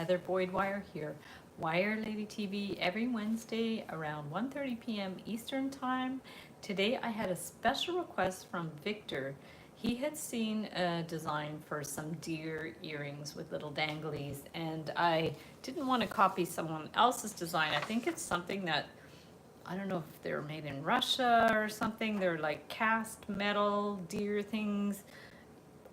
Heather Boyd Wire here. Wire Lady TV every Wednesday around 1:30 p.m. Eastern Time. Today I had a special request from Victor. He had seen a design for some deer earrings with little danglies, and I didn't want to copy someone else's design. I think it's something that, I don't know if they're made in Russia or something. They're like cast metal deer things.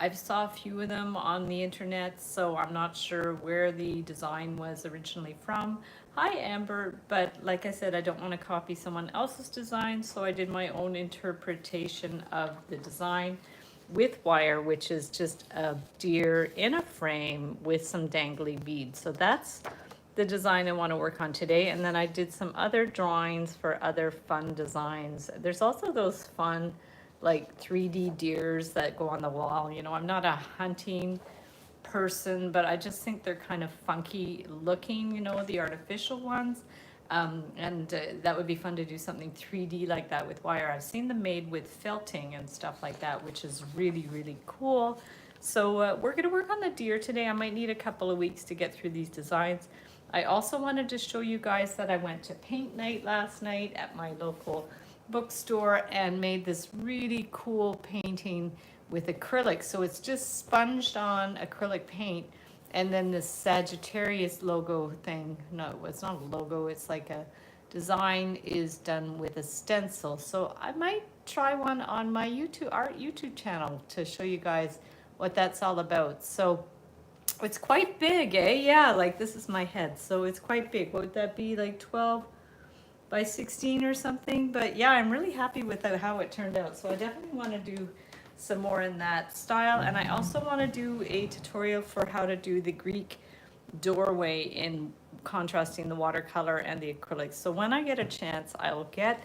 I saw a few of them on the internet, so I'm not sure where the design was originally from. Hi Amber, but like I said, I don't want to copy someone else's design, so I did my own interpretation of the design with wire, which is just a deer in a frame with some dangly beads. So that's the design I want to work on today. And then I did some other drawings for other fun designs. There's also those fun like 3D deers that go on the wall. You know, I'm not a hunting person, but I just think they're kind of funky looking, you know, the artificial ones. And that would be fun to do something 3D like that with wire. I've seen them made with felting and stuff like that, which is really, really cool. So we're gonna work on the deer today. I might need a couple of weeks to get through these designs. I also wanted to show you guys that I went to paint night last night at my local bookstore and made this really cool painting with acrylic. So it's just sponged on acrylic paint, and then this Sagittarius logo thing. No, it's not a logo, it's like a design is done with a stencil. So I might try one on my YouTube channel to show you guys what that's all about. So it's quite big, eh? Yeah, like this is my head, so it's quite big. What would that be, like 12 by 16 or something? But yeah, I'm really happy with how it turned out. So I definitely want to do some more in that style. And I also want to do a tutorial for how to do the Greek doorway in contrasting the watercolor and the acrylics. So when I get a chance, I'll get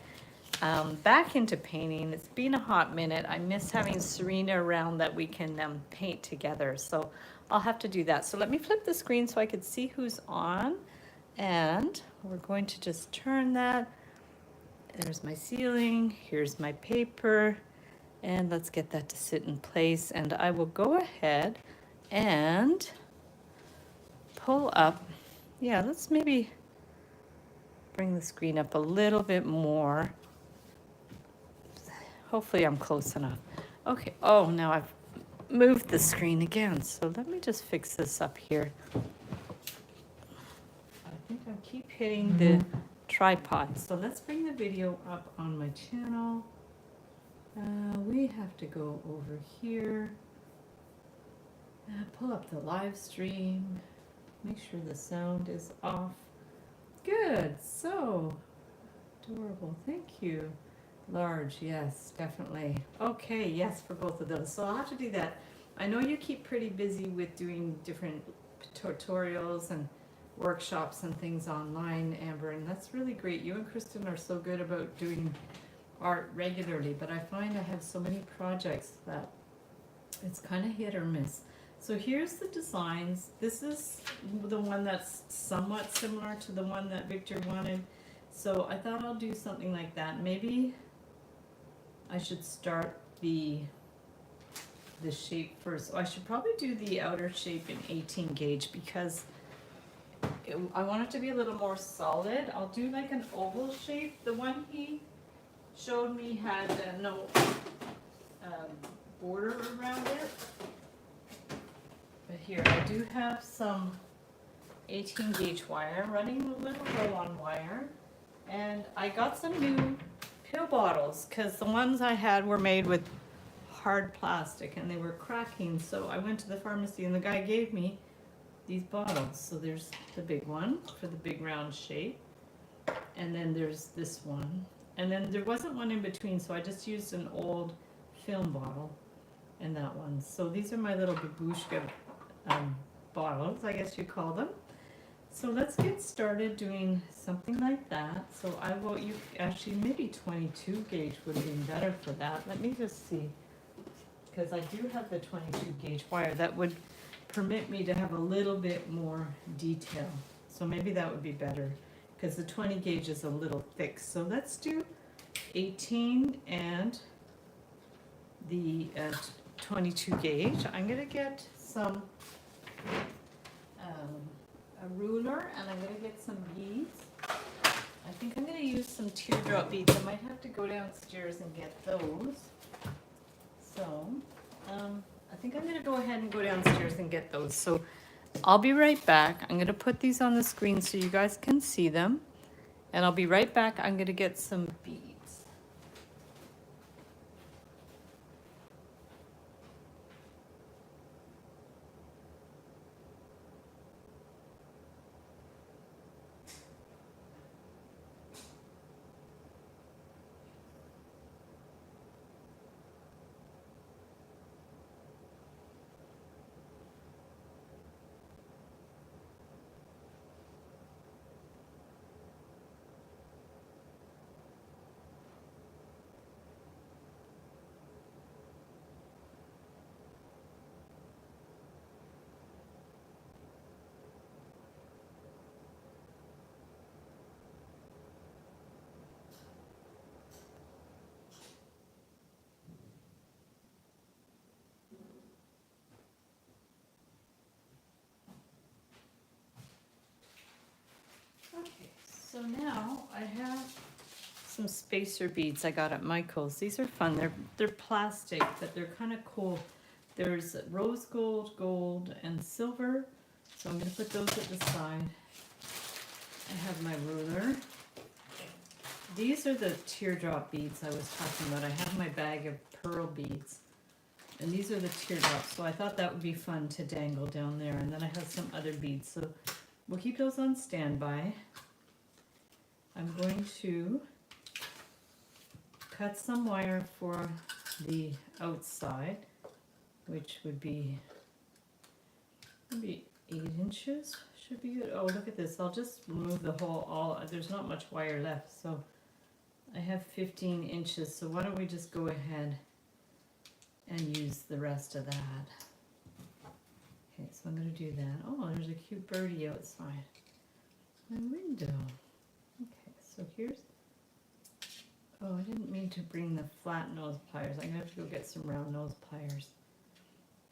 back into painting. It's been a hot minute. I miss having Serena around that we can paint together. So I'll have to do that. So let me flip the screen so I can see who's on. And we're going to just turn that. There's my ceiling. Here's my paper. And let's get that to sit in place. And I will go ahead and pull up. Yeah, let's maybe bring the screen up a little bit more. Hopefully I'm close enough. Okay, oh, now I've moved the screen again. So let me just fix this up here. I think I keep hitting the tripod. So let's bring the video up on my channel. We have to go over here, pull up the live stream, make sure the sound is off. Good, so adorable, thank you. Large, yes, definitely. Okay, yes, for both of those. So I'll have to do that. I know you keep pretty busy with doing different tutorials and workshops and things online, Amber, and that's really great. You and Kristen are so good about doing art regularly, but I find I have so many projects that it's kind of hit or miss. So here's the designs. This is the one that's somewhat similar to the one that Victor wanted. So I thought I'll do something like that. Maybe I should start the shape first. So I should probably do the outer shape in 18 gauge because I want it to be a little more solid. I'll do like an oval shape. The one he showed me had no border around it. But here I do have some 18 gauge wire, running a little low on wire. And I got some new pill bottles because the ones I had were made with hard plastic and they were cracking. So I went to the pharmacy and the guy gave me these bottles. So there's the big one for the big round shape. And then there's this one. And then there wasn't one in between, so I just used an old film bottle and that one. So these are my little babushka bottles, I guess you call them. So let's get started doing something like that. So I will, actually maybe 22 gauge would have been better for that. Let me just see, because I do have the 22 gauge wire that would permit me to have a little bit more detail. So maybe that would be better, because the 20 gauge is a little thick. So let's do 18 and the 22 gauge. I'm going to get some silver, and I'm going to get some beads. I think I'm going to use some teardrop beads. I might have to go downstairs and get those. So, I think I'm going to go ahead and go downstairs and get those. So, I'll be right back. I'm going to put these on the screen so you guys can see them. And I'll be right back. I'm going to get some beads. Okay, so now I have some spacer beads I got at Michael's. These are fun. They're plastic, but they're kind of cool. There's rose gold, gold, and silver. So I'm going to put those at the side. I have my ruler. These are the teardrop beads I was talking about. I have my bag of pearl beads. And these are the teardrops. So I thought that would be fun to dangle down there. And then I have some other beads. So we'll keep those on standby. I'm going to cut some wire for the outside, which would be maybe 8 inches. Should be good. Oh, look at this. I'll just remove the whole, there's not much wire left. So I have 15 inches. So why don't we just go ahead and use the rest of that. Okay, so I'm going to do that. Oh, there's a cute birdie outside my window. Okay, so here's, oh, I didn't mean to bring the flat nose pliers. I'm going to have to go get some round nose pliers.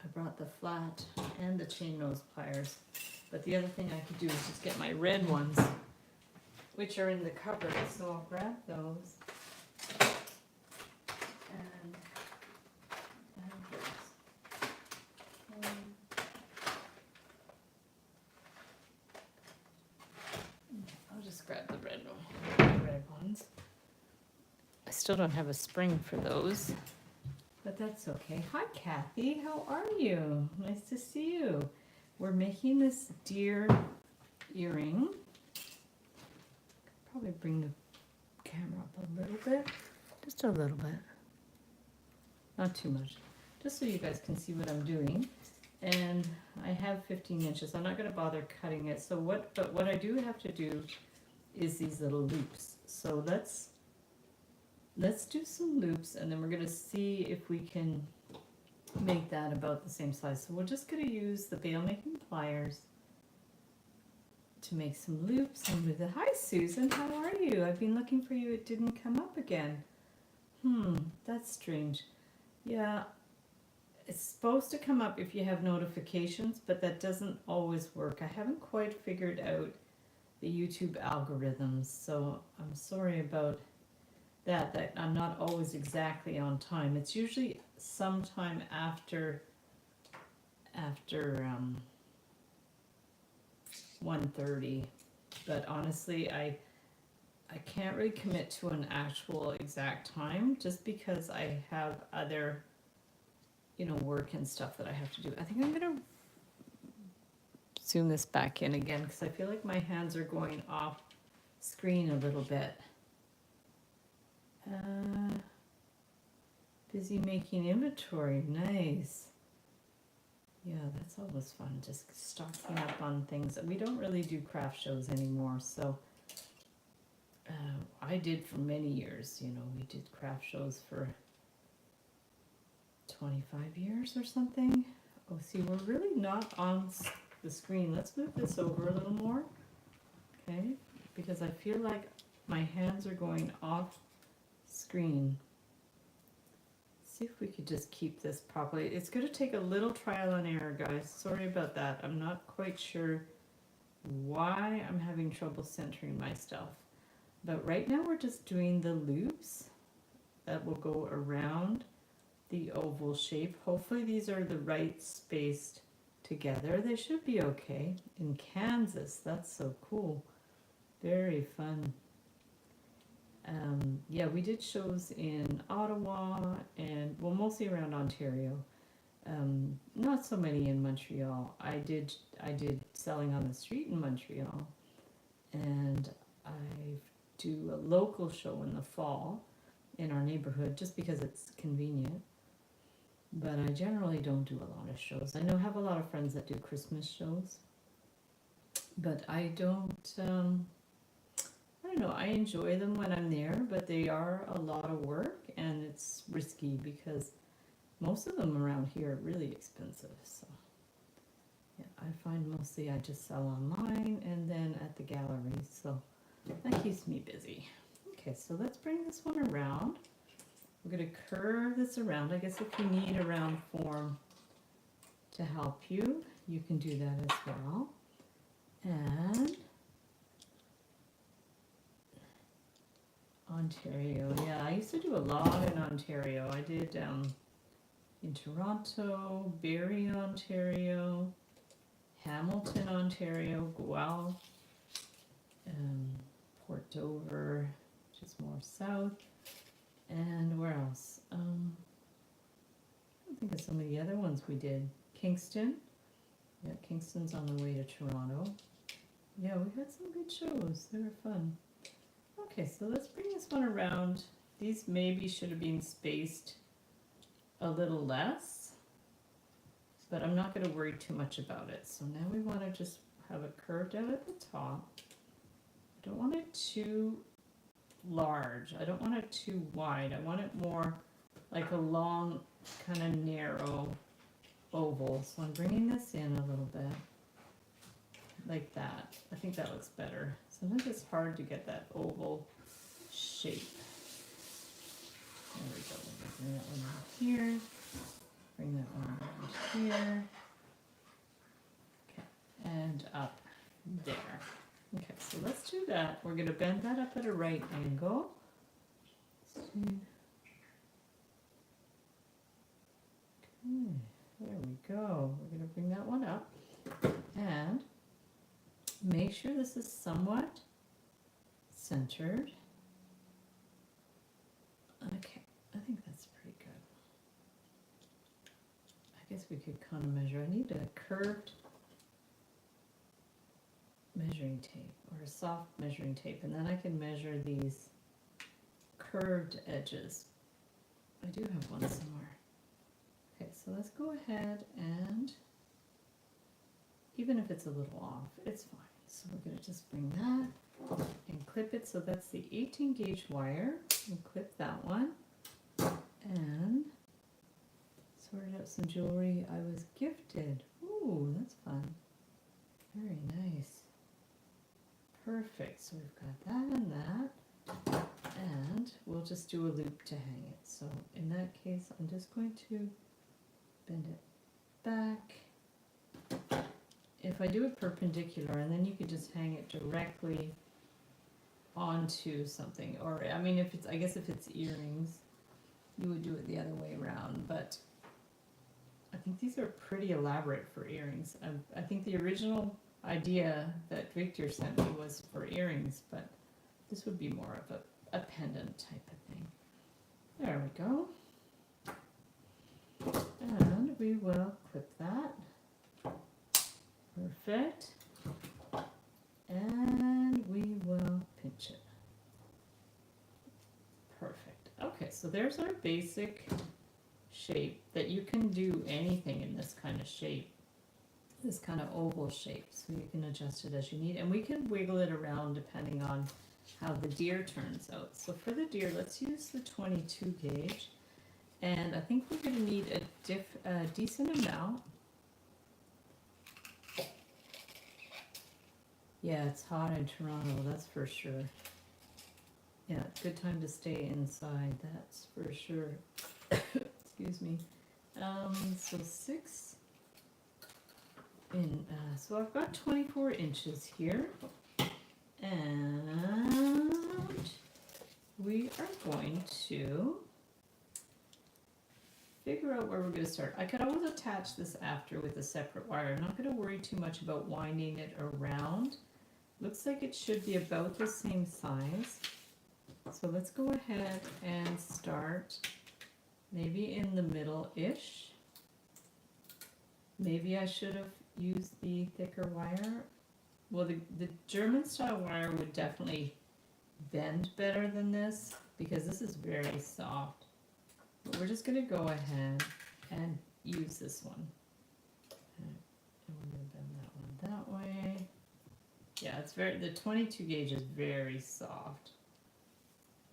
I brought the flat and the chain nose pliers. But the other thing I could do is just get my red ones, which are in the cupboard. So I'll grab those. And I'll just grab the red ones. I still don't have a spring for those, but that's okay. Hi, Kathy. How are you? Nice to see you. We're making this deer earring. Probably bring the camera up a little bit, just a little bit, not too much, just so you guys can see what I'm doing. And I have 15 inches. I'm not going to bother cutting it. So what I do have to do is these little loops. So let's do some loops, and then we're going to see if we can make that about the same size. So we're just going to use the bail making pliers to make some loops and move it. Hi, Susan. How are you? I've been looking for you. It didn't come up again. That's strange. Yeah. It's supposed to come up if you have notifications, but that doesn't always work. I haven't quite figured out the YouTube algorithms, so I'm sorry about that I'm not always exactly on time. It's usually sometime after 1:30, but honestly, I can't really commit to an actual exact time just because I have other work and stuff that I have to do. I think I'm going to zoom this back in again because I feel like my hands are going off screen a little bit. Busy making inventory. Nice. Yeah, that's always fun, just stocking up on things. We don't really do craft shows anymore, so I did for many years. We did craft shows for 25 years or something. Oh, see, we're really not on the screen. Let's move this over a little more, okay? Because I feel like my hands are going off screen. See if we could just keep this properly. It's going to take a little trial and error, guys. Sorry about that. I'm not quite sure why I'm having trouble centering my stuff. But right now we're just doing the loops that will go around the oval shape. Hopefully these are the right spaced together. They should be okay. In Kansas, that's so cool. Very fun. Yeah, we did shows in Ottawa and, well, mostly around Ontario. Not so many in Montreal. I did selling on the street in Montreal, and I do a local show in the fall in our neighborhood just because it's convenient. But I generally don't do a lot of shows. I know I have a lot of friends that do Christmas shows, but I don't. I don't know. I enjoy them when I'm there, but they are a lot of work and it's risky because most of them around here are really expensive. So yeah, I find mostly I just sell online and then at the gallery. So that keeps me busy. Okay, so let's bring this one around. We're going to curve this around. I guess if you need a round form to help you, you can do that as well. And Ontario, yeah, I used to do a lot in Ontario. I did in Toronto, Barrie, Ontario, Hamilton, Ontario, Guelph, Port Dover, which is more south, and where else? I don't think of some of the other ones we did. Kingston, yeah, Kingston's on the way to Toronto. Yeah, we had some good shows. They were fun. Okay, so let's bring this one around. These maybe should have been spaced a little less, but I'm not going to worry too much about it. So now we want to just have it curved out at the top. I don't want it too large. I don't want it too wide. I want it more like a long, kind of narrow oval. So I'm bringing this in a little bit, like that. I think that looks better. Sometimes it's hard to get that oval shape. There we go. Bring that one out here. Bring that one around here. Okay, and up there. Okay, so let's do that. We're going to bend that up at a right angle. Let's see. Okay, there we go. We're going to bring that one up and make sure this is somewhat centered. Okay, I think that's pretty good. I guess we could kind of measure. I need a curved measuring tape or a soft measuring tape, and then I can measure these curved edges. I do have one somewhere. Okay, so let's go ahead and, even if it's a little off, it's fine. So we're going to just bring that and clip it. So that's the 18 gauge wire. And clip that one. And sorted out some jewelry I was gifted. Ooh, that's fun. Very nice. Perfect. So we've got that and that. And we'll just do a loop to hang it. So in that case, I'm just going to bend it back. If I do it perpendicular, and then you could just hang it directly onto something, or I mean, if it's, I guess if it's earrings, you would do it the other way around. But I think these are pretty elaborate for earrings. I think the original idea that Victor sent me was for earrings, but this would be more of a pendant type of thing. There we go. And we will clip that. Perfect. And we will pinch it. Perfect. Okay, so there's our basic shape that you can do anything in this kind of shape, this kind of oval shape. So you can adjust it as you need, and we can wiggle it around depending on how the deer turns out. So for the deer, let's use the 22 gauge, and I think we're going to need a decent amount. Yeah, it's hot in Toronto, that's for sure. Yeah, good time to stay inside, that's for sure. Excuse me. So 6 in, so I've got 24 inches here, and we are going to figure out where we're going to start. I could always attach this after with a separate wire. I'm not going to worry too much about winding it around. Looks like it should be about the same size. So let's go ahead and start maybe in the middle-ish. Maybe I should have used the thicker wire. Well, the German style wire would definitely bend better than this because this is very soft. But we're just going to go ahead and use this one. And we're going to bend that one that way. Yeah, it's the 22 gauge is very soft.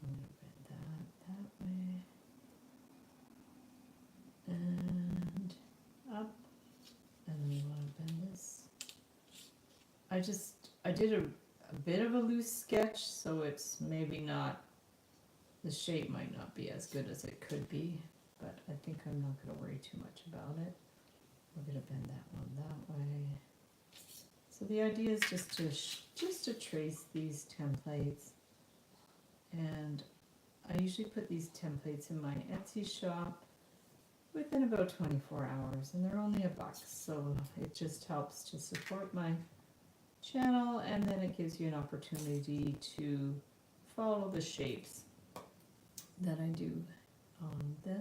I'm going to bend that way. And up. And then we want to bend this. I did a bit of a loose sketch, so it's maybe not, the shape might not be as good as it could be, but I think I'm not going to worry too much about it. We're going to bend that one that way. So the idea is just to trace these templates, and I usually put these templates in my Etsy shop within about 24 hours, and they're only $1, so it just helps to support my channel, and then it gives you an opportunity to follow the shapes that I do on the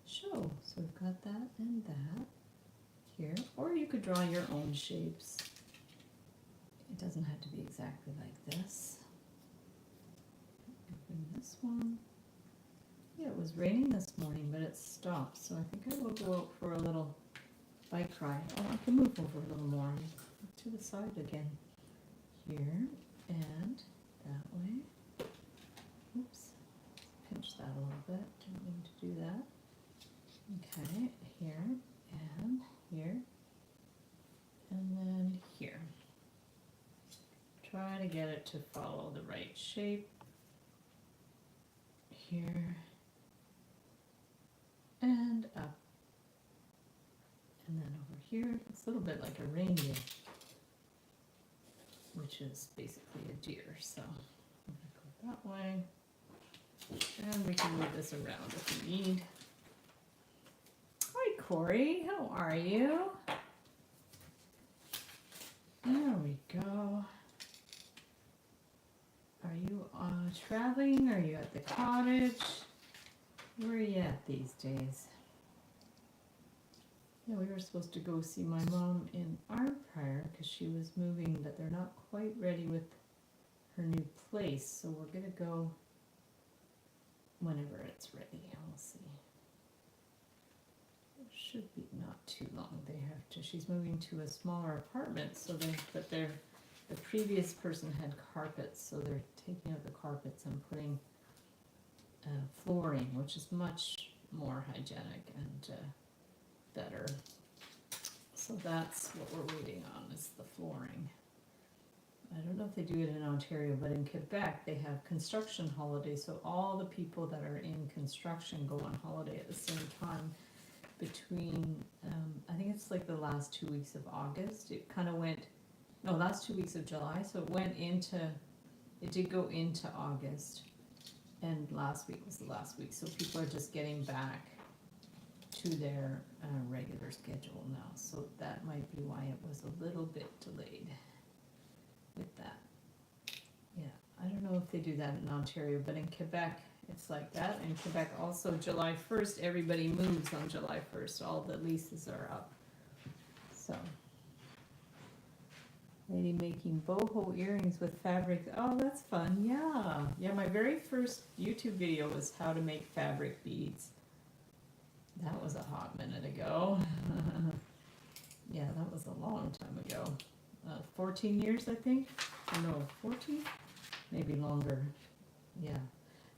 show. So we've got that and that here, or you could draw your own shapes. It doesn't have to be exactly like this. Open this one. Yeah, it was raining this morning, but it stopped, so I think I will go out for a little bike ride. Oh, I can move over a little more to the side again. Here and that way. Oops, pinch that a little bit. Didn't mean to do that. Okay, here and here, and then here. Try to get it to follow the right shape. Here and up, and then over here. It's a little bit like a reindeer, which is basically a deer. So I'm going to go that way, and we can move this around if we need. Hi Corey, how are you? There we go. Are you traveling? Are you at the cottage? Where are you at these days? Yeah, we were supposed to go see my mom in Arnprior because she was moving, but they're not quite ready with her new place, so we're going to go whenever it's ready. We'll see. It should be not too long. They have to. She's moving to a smaller apartment, so the previous person had carpets, so they're taking out the carpets and putting flooring, which is much more hygienic and better. So that's what we're waiting on, is the flooring. I don't know if they do it in Ontario, but in Quebec they have construction holidays, so all the people that are in construction go on holiday at the same time between, I think it's like the last 2 weeks of August. It kind of went, no, last 2 weeks of July, so it did go into August, and last week was the last week, so people are just getting back to their regular schedule now, so that might be why it was a little bit delayed with that. Yeah, I don't know if they do that in Ontario, but in Quebec it's like that. In Quebec also, July 1st, everybody moves on July 1st, all the leases are up. So, lady making boho earrings with fabric. Oh, that's fun. Yeah, my very first YouTube video was how to make fabric beads. That was a hot minute ago. Yeah, that was a long time ago. 14 years, I think. No, 14? Maybe longer. Yeah,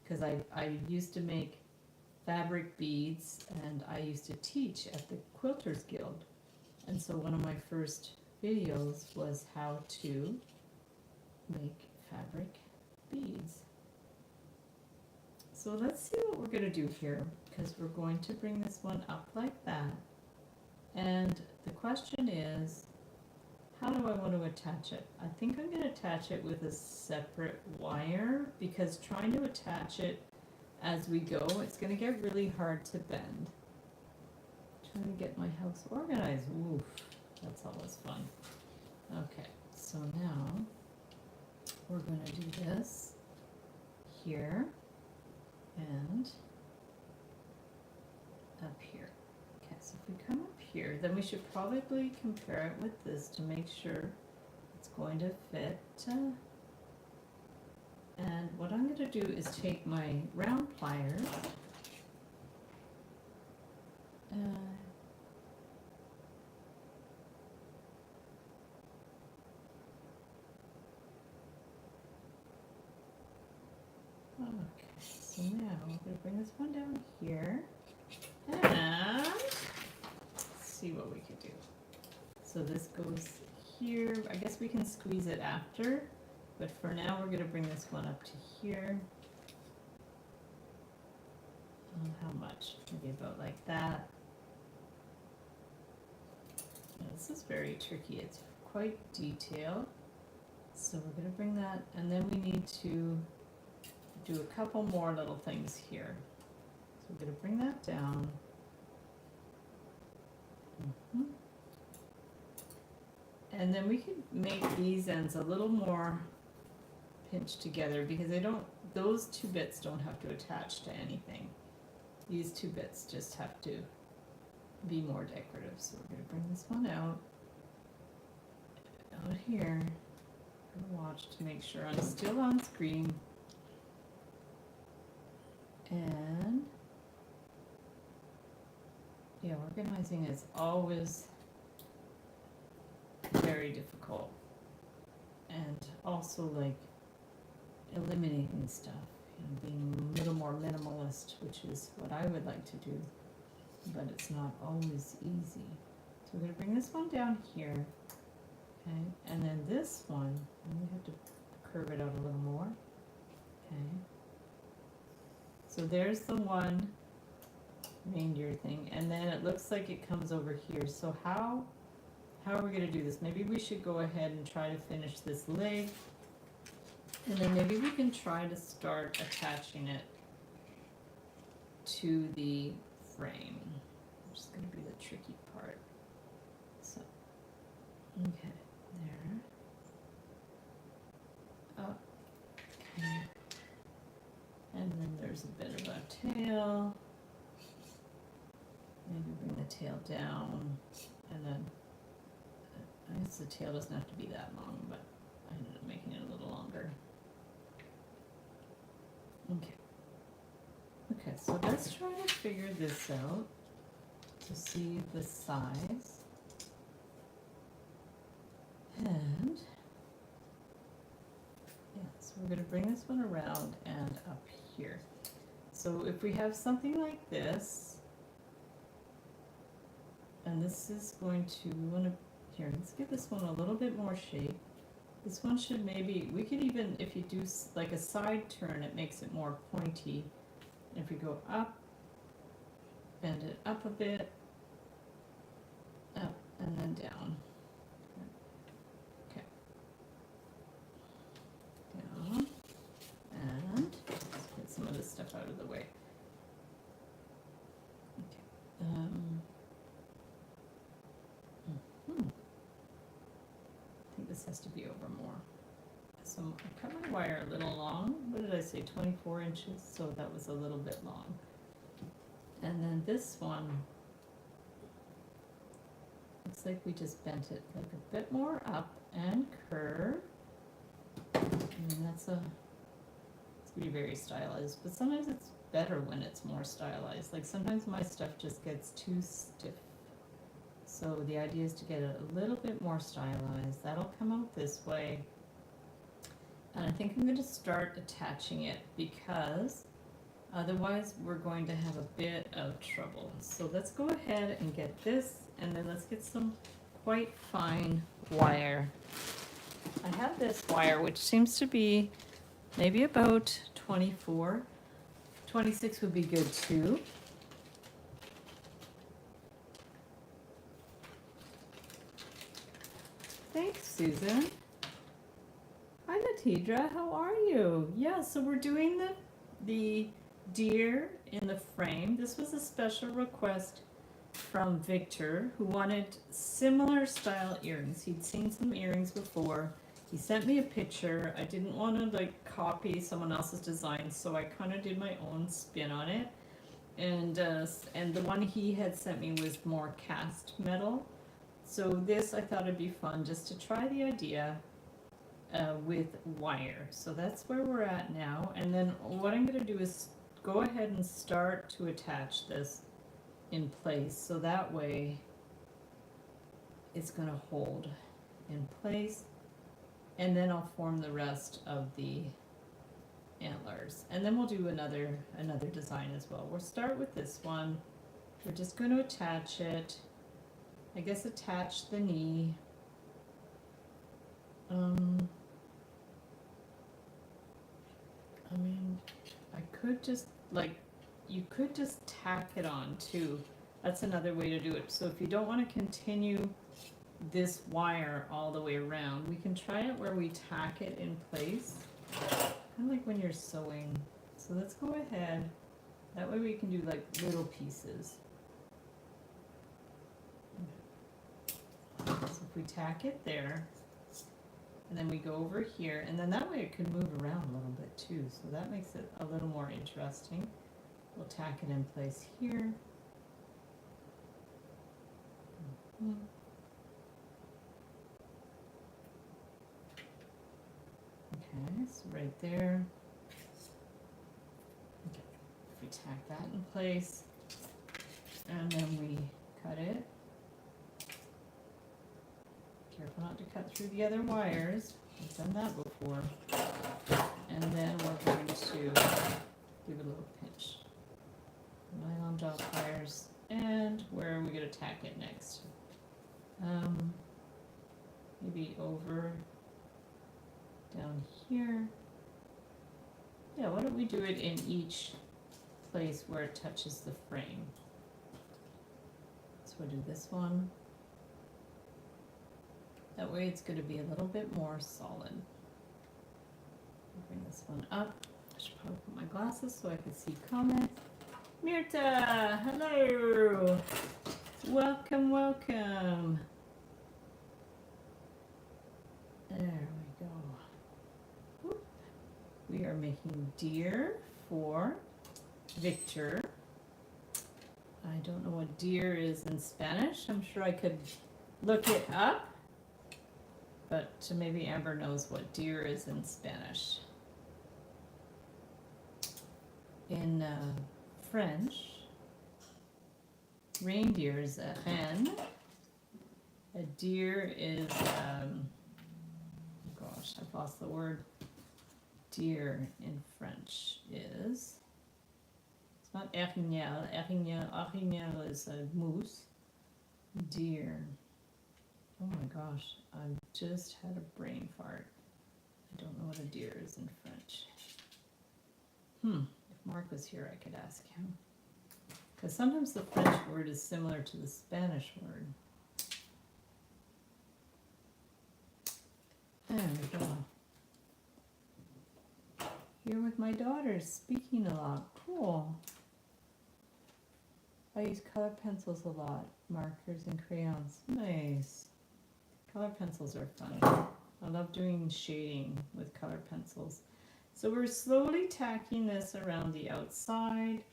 because I used to make fabric beads, and I used to teach at the Quilters Guild. And so one of my first videos was how to make fabric beads. So let's see what we're going to do here, because we're going to bring this one up like that. And the question is, how do I want to attach it? I think I'm going to attach it with a separate wire, because trying to attach it as we go, it's going to get really hard to bend. Trying to get my house organized. Oof, that's always fun. Okay, so now we're going to do this here and up here. Okay, so if we come up here, then we should probably compare it with this to make sure it's going to fit. And what I'm going to do is take my round pliers okay, so now I'm going to bring this one down here and see what we can do. So this goes here. I guess we can squeeze it after, but for now we're going to bring this one up to here. How much? Maybe about like that. Now, this is very tricky. It's quite detailed. So we're going to bring that, and then we need to do a couple more little things here. So we're going to bring that down. And then we can make these ends a little more pinched together, because they don't, those two bits don't have to attach to anything. These two bits just have to be more decorative. So we're going to bring this one out here. I'm going to watch to make sure I'm still on screen. And yeah, organizing is always very difficult, and also like eliminating stuff, being a little more minimalist, which is what I would like to do, but it's not always easy. So we're going to bring this one down here, okay, and then this one, and we have to curve it out a little more, okay. So there's the one reindeer thing, and then it looks like it comes over here. So how are we going to do this? Maybe we should go ahead and try to finish this leg, and then maybe we can try to start attaching it to the frame, which is going to be the tricky part. So, okay, there. Up. Okay. And then there's a bit of a tail. Maybe bring the tail down, and then I guess the tail doesn't have to be that long, but I ended up making it a little longer. Okay. Okay, so let's try to figure this out to see the size. And yeah, so we're going to bring this one around and up here. So if we have something like this, and this is going to, we want to, here, let's give this one a little bit more shape. This one should maybe, we could even, if you do like a side turn, it makes it more pointy. And if we go up, bend it up a bit, up and then down. Okay. Down. And let's get some of this stuff out of the way. Okay. I think this has to be over more. So I cut my wire a little long. What did I say, 24 inches? So that was a little bit long. And then this one, looks like we just bent it like a bit more up and curve. And that's a, it's gonna be very stylized, but sometimes it's better when it's more stylized. Like sometimes my stuff just gets too stiff. So the idea is to get it a little bit more stylized. That'll come out this way. And I think I'm going to start attaching it, because otherwise we're going to have a bit of trouble. So let's go ahead and get this, and then let's get some quite fine wire. I have this wire, which seems to be maybe about 24. 26 would be good too. I think Susan. Hi, Natidra. How are you? Yeah, so we're doing the deer in the frame. This was a special request from Victor, who wanted similar style earrings. He'd seen some earrings before. He sent me a picture. I didn't want to like copy someone else's design, so I kind of did my own spin on it. And the one he had sent me was more cast metal. So this, I thought it'd be fun just to try the idea with wire. So that's where we're at now. And then what I'm going to do is go ahead and start to attach this in place, so that way it's going to hold in place, and then I'll form the rest of the antlers, and then we'll do another design as well. We'll start with this one. We're just going to attach it, I guess attach the knee. I mean, I could just like, you could just tack it on too. That's another way to do it. So if you don't want to continue this wire all the way around, we can try it where we tack it in place, kind of like when you're sewing. So let's go ahead. That way we can do like little pieces. So if we tack it there, and then we go over here, and then that way it can move around a little bit too. So that makes it a little more interesting. We'll tack it in place here. Okay, so right there. Okay, if we tack that in place, and then we cut it. Careful not to cut through the other wires. I've done that before. And then we're going to give it a little pinch. Nylon dot pliers, and where are we going to tack it next? Maybe over down here. Yeah, why don't we do it in each place where it touches the frame? So we'll do this one. That way it's going to be a little bit more solid. I'll bring this one up. I should probably put my glasses so I can see comments. Mirta, hello. Welcome, welcome. There we go. Whoop. We are making deer for Victor. I don't know what deer is in Spanish. I'm sure I could look it up, but maybe Amber knows what deer is in Spanish. In French, reindeer is a reine. A deer is, gosh, I've lost the word. Deer in French is, it's not erignal. Erignal is a moose. Deer. Oh my gosh, I just had a brain fart. I don't know what a deer is in French. If Mark was here, I could ask him. Because sometimes the French word is similar to the Spanish word. There we go. Here with my daughter, speaking a lot. Cool. I use color pencils a lot. Markers and crayons. Nice. Color pencils are fun. I love doing shading with color pencils. So we're slowly tacking this around the outside.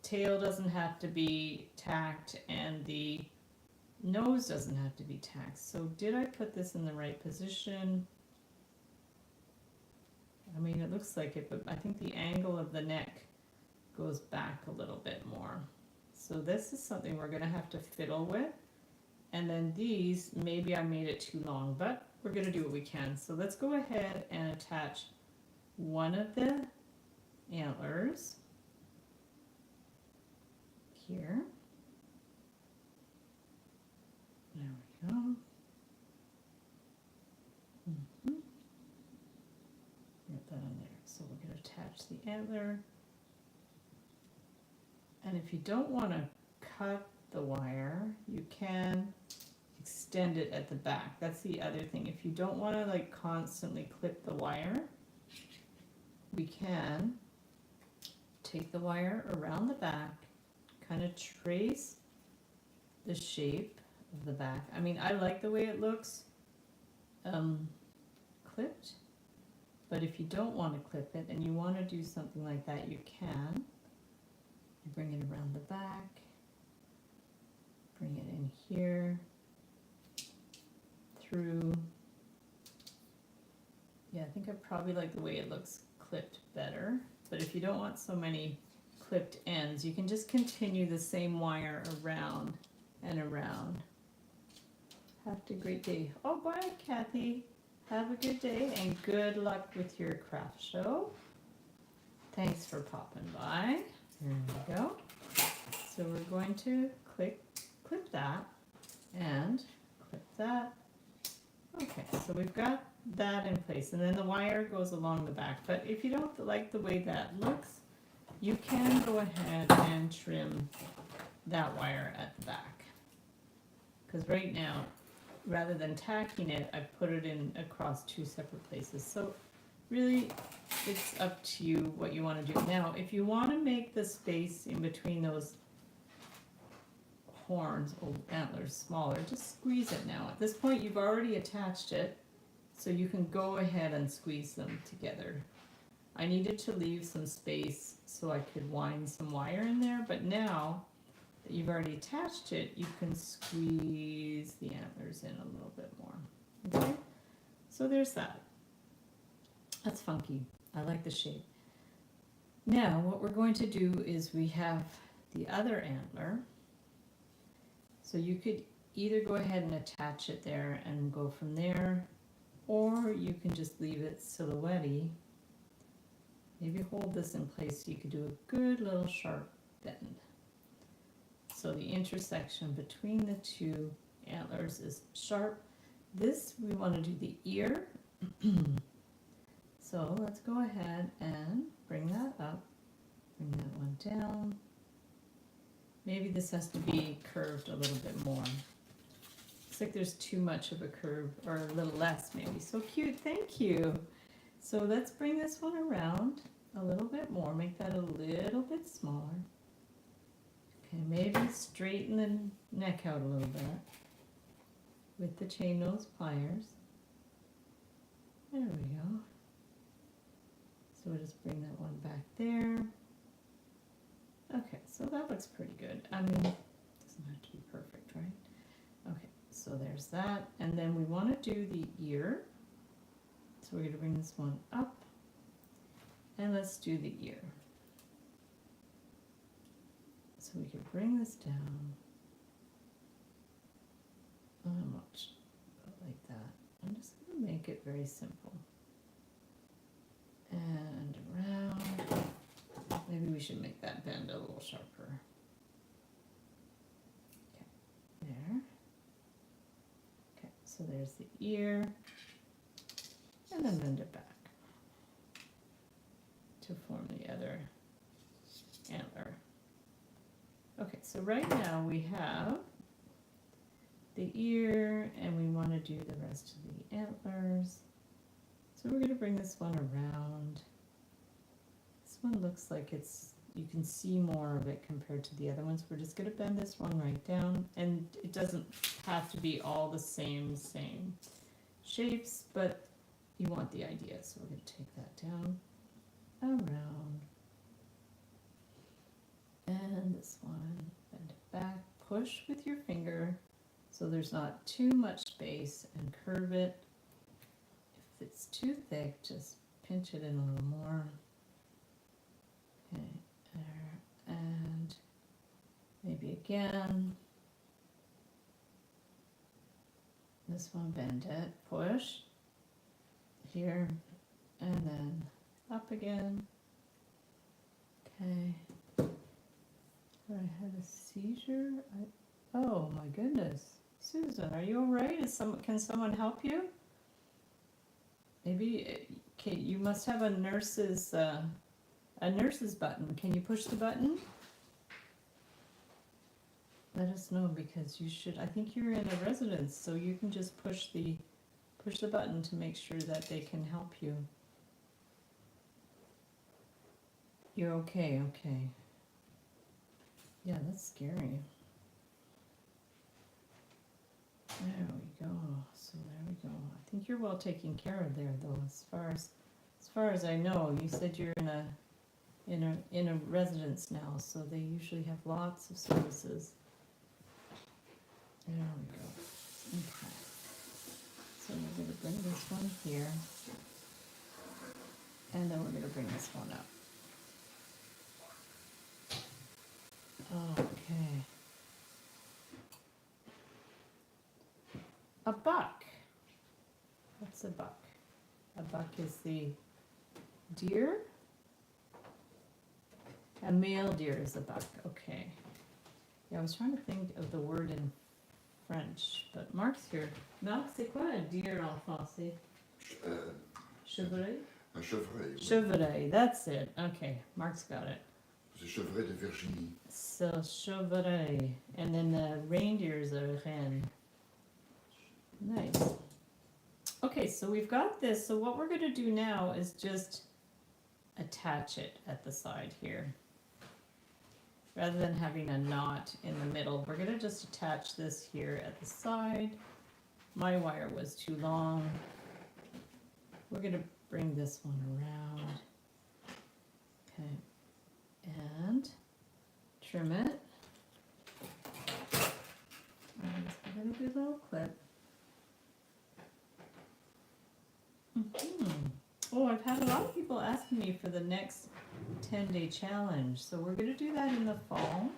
Tail doesn't have to be tacked, and the nose doesn't have to be tacked. So did I put this in the right position? I mean, it looks like it, but I think the angle of the neck goes back a little bit more. So this is something we're going to have to fiddle with. And then these, maybe I made it too long, but we're going to do what we can. So let's go ahead and attach one of the antlers here. There we go. Get that on there. So we're going to attach the antler. And if you don't want to cut the wire, you can extend extend it at the back. That's the other thing. If you don't want to like constantly clip the wire, we can take the wire around the back, kind of trace the shape of the back. I mean, I like the way it looks clipped, but if you don't want to clip it and you want to do something like that, you can. You bring it around the back, bring it in here, through. Yeah, I think I probably like the way it looks clipped better, but if you don't want so many clipped ends, you can just continue the same wire around and around. Have a great day. Oh, bye, Kathy. Have a good day and good luck with your craft show. Thanks for popping by. There we go. So we're going to clip that and clip that. Okay, so we've got that in place, and then the wire goes along the back. But if you don't like the way that looks, you can go ahead and trim that wire at the back. Because right now, rather than tacking it, I put it in across two separate places. So really, it's up to you what you want to do. Now, if you want to make the space in between those horns or antlers smaller, just squeeze it now. At this point, you've already attached it, so you can go ahead and squeeze them together. I needed to leave some space so I could wind some wire in there, but now that you've already attached it, you can squeeze the antlers in a little bit more. Okay, so there's that. That's funky. I like the shape. Now what we're going to do is we have the other antler. So you could either go ahead and attach it there and go from there, or you can just leave it silhouette-y. Maybe hold this in place so you could do a good little sharp bend. So the intersection between the two antlers is sharp. This, we want to do the ear. So let's go ahead and bring that up, bring that one down. Maybe this has to be curved a little bit more. Looks like there's too much of a curve, or a little less maybe. So cute, thank you. So let's bring this one around a little bit more, make that a little bit smaller. Okay, maybe straighten the neck out a little bit with the chain nose pliers. There we go. So we'll just bring that one back there. Okay, so that looks pretty good. I mean, it doesn't have to be perfect, right? Okay, so there's that. And then we want to do the ear. So we're going to bring this one up. And let's do the ear. So we can bring this down. Not much, but like that. I'm just going to make it very simple. And around. Maybe we should make that bend a little sharper. Okay, there. Okay, so there's the ear. And then bend it back to form the other antler. Okay, so right now we have the ear and we want to do the rest of the antlers. So we're going to bring this one around. This one looks like you can see more of it compared to the other ones. We're just going to bend this one right down, and it doesn't have to be all the same shapes, but you want the idea. So we're going to take that down, around, and this one, bend it back, push with your finger so there's not too much space, and curve it. If it's too thick, just pinch it in a little more. Okay, there, and maybe again. This one, bend it, push, here, and then up again. Okay. I had a seizure. Oh my goodness. Susan, are you all right? Can someone help you? Maybe, okay, you must have a nurse's button. Can you push the button? let us know, because you should, I think you're in a residence, so you can just push the button to make sure that they can help you. You're okay, okay. Yeah, that's scary. There we go. So there we go. I think you're well taken care of there, though. As far as I know, you said you're in a residence now, so they usually have lots of services. There we go. Okay. So we're going to bring this one here, and then we're going to bring this one up. Okay. A buck. What's a buck? A buck is the deer. A male deer is a buck. Okay. Yeah, I was trying to think of the word in French, but Mark's here. Marc, c'est quoi un deer en français? Chevreuil? Un chevreuil. Chevreuil, that's it. Okay, Mark's got it. C'est chevreuil de Virginie. So, chevreuil. And then the reindeer is a ren. Nice. Okay, so we've got this. So what we're going to do now is just attach it at the side here. Rather than having a knot in the middle, we're going to just attach this here at the side. My wire was too long. We're going to bring this one around. Okay. And trim it. And we're going to do a little clip. Oh, I've had a lot of people asking me for the next 10-day challenge. So we're going to do that in the fall.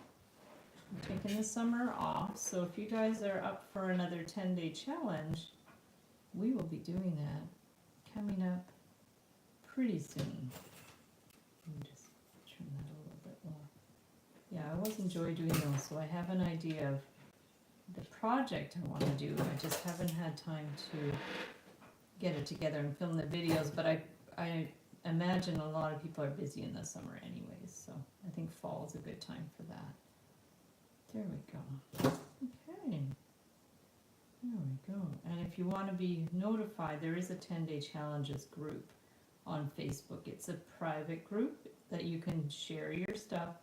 I'm taking the summer off. So if you guys are up for another 10-day challenge, we will be doing that coming up pretty soon. Let me just trim that a little bit more. Yeah, I always enjoy doing those. So I have an idea of the project I want to do. I just haven't had time to get it together and film the videos, but I imagine a lot of people are busy in the summer anyways, so I think fall is a good time for that. There we go. Okay. There we go. And if you want to be notified, there is a 10-day challenges group on Facebook. It's a private group that you can share your stuff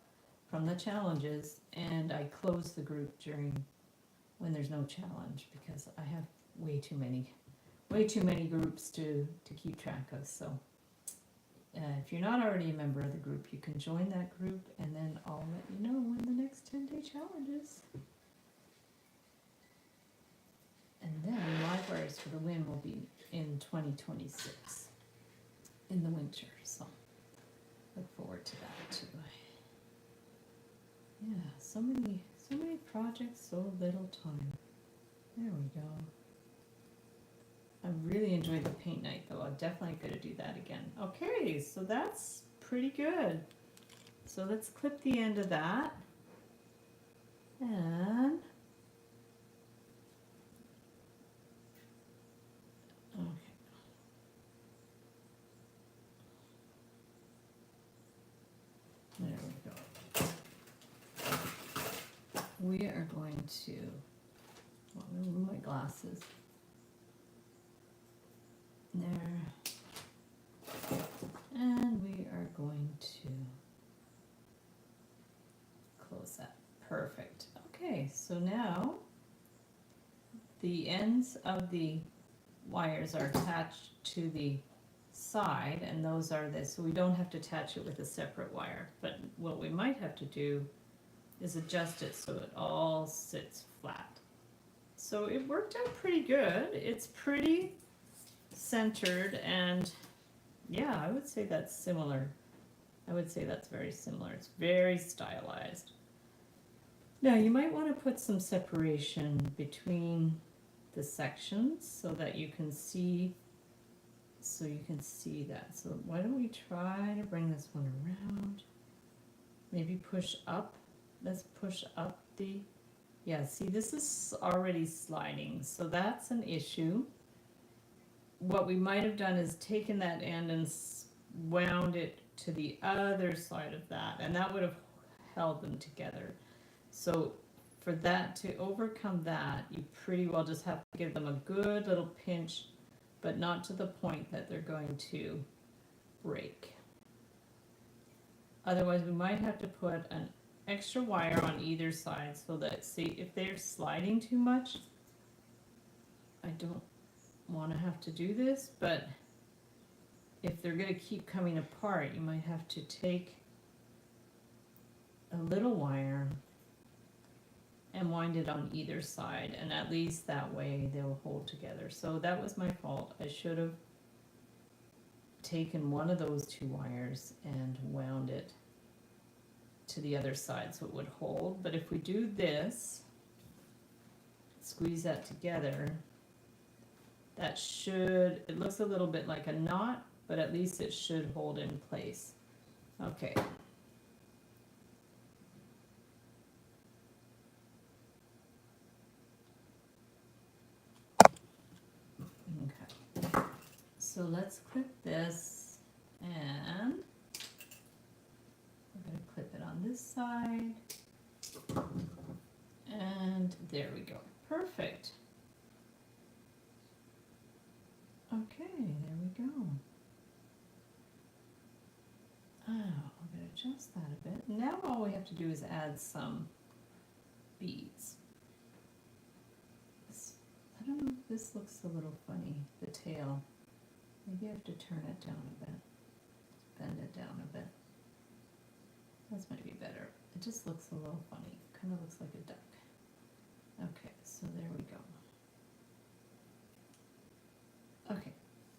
from the challenges, and I close the group when there's no challenge, because I have way too many groups to keep track of. So if you're not already a member of the group, you can join that group, and then I'll let you know when the next 10-day challenge is. And then Live Wires for the Win will be in 2026 in the winter, so look forward to that too. Yeah, so many projects, so little time. There we go. I really enjoyed the paint night, though. I'm definitely going to do that again. Okay, so that's pretty good. So let's clip the end of that. And okay. There we go. We are going to, well, remove my glasses. There. And we are going to close that. Perfect. Okay, so now the ends of the wires are attached to the side, and those are this, so we don't have to attach it with a separate wire. But what we might have to do is adjust it so it all sits flat. So it worked out pretty good. It's pretty centered, and yeah, I would say that's similar. I would say that's very similar. It's very stylized. Now you might want to put some separation between the sections so that you can see that. So why don't we try to bring this one around? Maybe push up. Let's push up the, yeah, see, this is already sliding, so that's an issue. What we might have done is taken that end and wound it to the other side of that, and that would have held them together. So for that to overcome that, you pretty well just have to give them a good little pinch, but not to the point that they're going to break. Otherwise, we might have to put an extra wire on either side so that, see, if they're sliding too much, I don't want to have to do this, but if they're going to keep coming apart, you might have to take a little wire and wind it on either side, and at least that way they'll hold together. So that was my fault. I should have taken one of those two wires and wound it to the other side so it would hold. But if we do this, squeeze that together, that should, it looks a little bit like a knot, but at least it should hold in place. Okay. Okay. So let's clip this, and we're going to clip it on this side. And there we go. Perfect. Okay, there we go. Oh, I'm going to adjust that a bit. Now all we have to do is add some beads. I don't know if this looks a little funny, the tail. Maybe I have to turn it down a bit. Bend it down a bit. That's might be better. It just looks a little funny. Kind of looks like a duck. Okay, so there we go. Okay,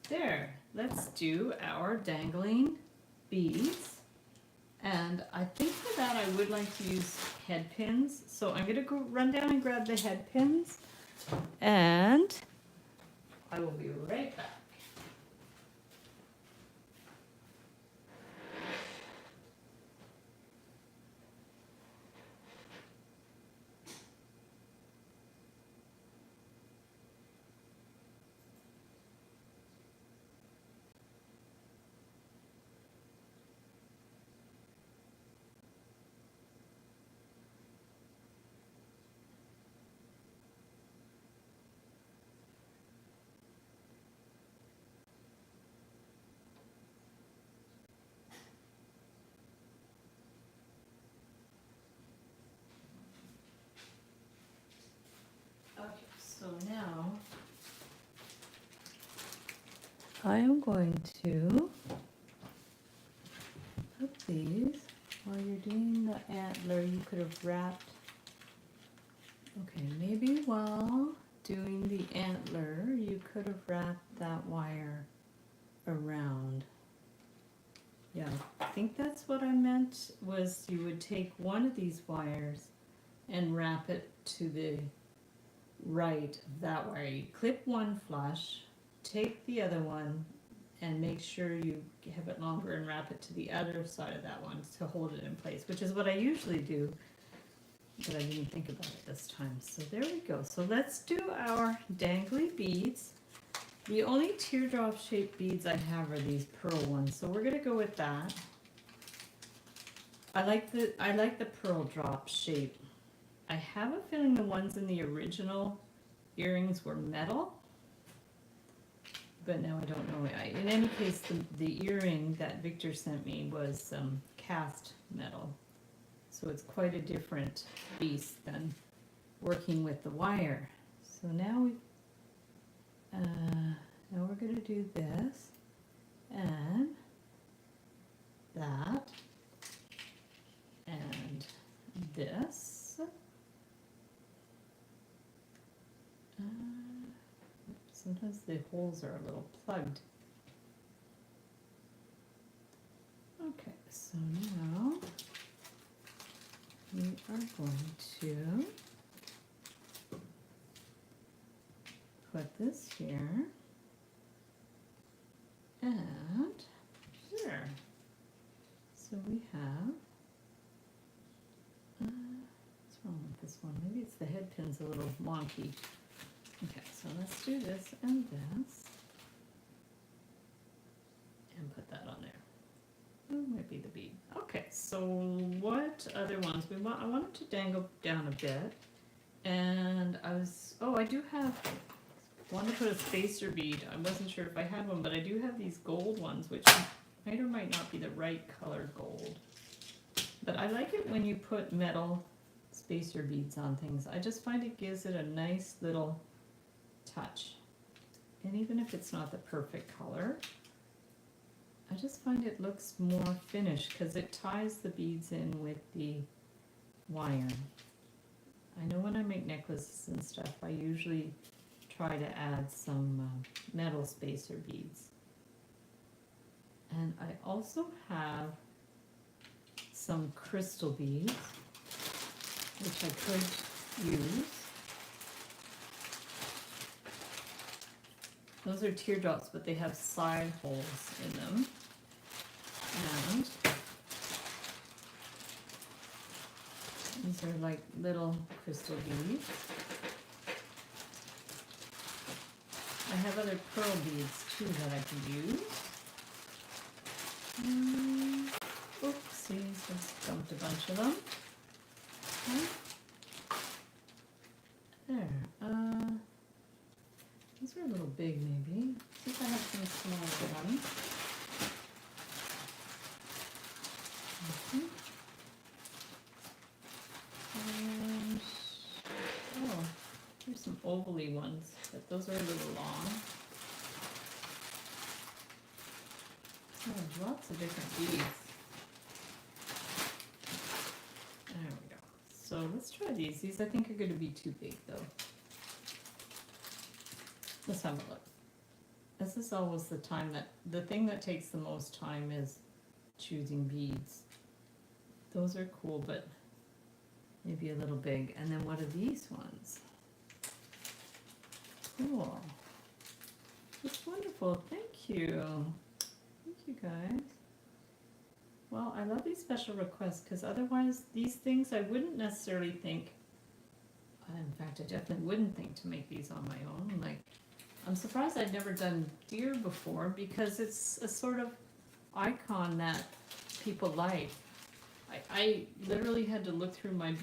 there. Let's do our dangling beads. And I think for that I would like to use head pins. So I'm going to go run down and grab the head pins. And I will be right back. So now I am going to put these, while you're doing the antler, you could have wrapped, okay, maybe while doing the antler, you could have wrapped that wire around. Yeah, I think that's what I meant, was you would take one of these wires and wrap it to the right of that wire. You clip one flush, take the other one, and make sure you have it longer and wrap it to the other side of that one to hold it in place, which is what I usually do, but I didn't think about it this time. So there we go. So let's do our dangly beads. The only teardrop shaped beads I have are these pearl ones, so we're gonna go with that. I like the pearl drop shape. I have a feeling the ones in the original earrings were metal, but now I don't know. In any case, the earring that Victor sent me was cast metal, so it's quite a different beast than working with the wire. So now we're going to do this and that and this. Sometimes the holes are a little plugged. Okay, so now we are going to put this here and here. So we have, what's wrong with this one? Maybe it's the head pin's a little wonky. Okay, so let's do this and this, and put that on there. Oh, might be the bead. Okay, so what other ones? I want it to dangle down a bit. And I do have one to put a spacer bead. I wasn't sure if I had one, but I do have these gold ones, which might or might not be the right color gold. But I like it when you put metal spacer beads on things. I just find it gives it a nice little touch. And even if it's not the perfect color, I just find it looks more finished because it ties the beads in with the wire. I know when I make necklaces and stuff, I usually try to add some metal spacer beads. And I also have some crystal beads, which I could use. Those are teardrops, but they have side holes in them. And these are like little crystal beads. I have other pearl beads too that I can use. Oopsies, just dumped a bunch of them. Okay. There. These are a little big maybe. See if I have some smaller ones. And, oh, here's some ovally ones, but those are a little long. Oh, lots of different beads. There we go. So let's try these. These I think are going to be too big though. Let's have a look. This is always the thing that takes the most time is choosing beads. Those are cool, but maybe a little big. And then what are these ones? Cool. That's wonderful. Thank you. Thank you guys. Well, I love these special requests because otherwise these things I wouldn't necessarily think, in fact I definitely wouldn't think to make these on my own. Like, I'm surprised I'd never done deer before because it's a sort of icon that people like. I literally had to look through my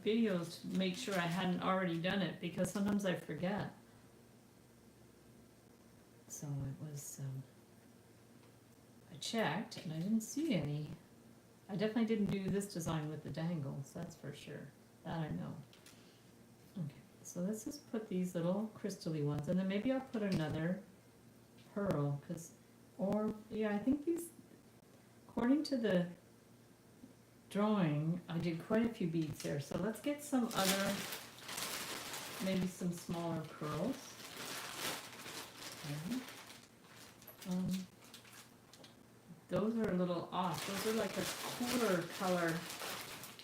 videos to make sure I hadn't already done it because sometimes I forget. So it was, I checked and I didn't see any. I definitely didn't do this design with the dangles, that's for sure. That I know. Okay, so let's just put these little crystal-y ones, and then maybe I'll put another pearl, yeah, I think these, according to the drawing, I did quite a few beads there. So let's get some other, maybe some smaller pearls. Okay. Those are a little off. Those are like a cooler color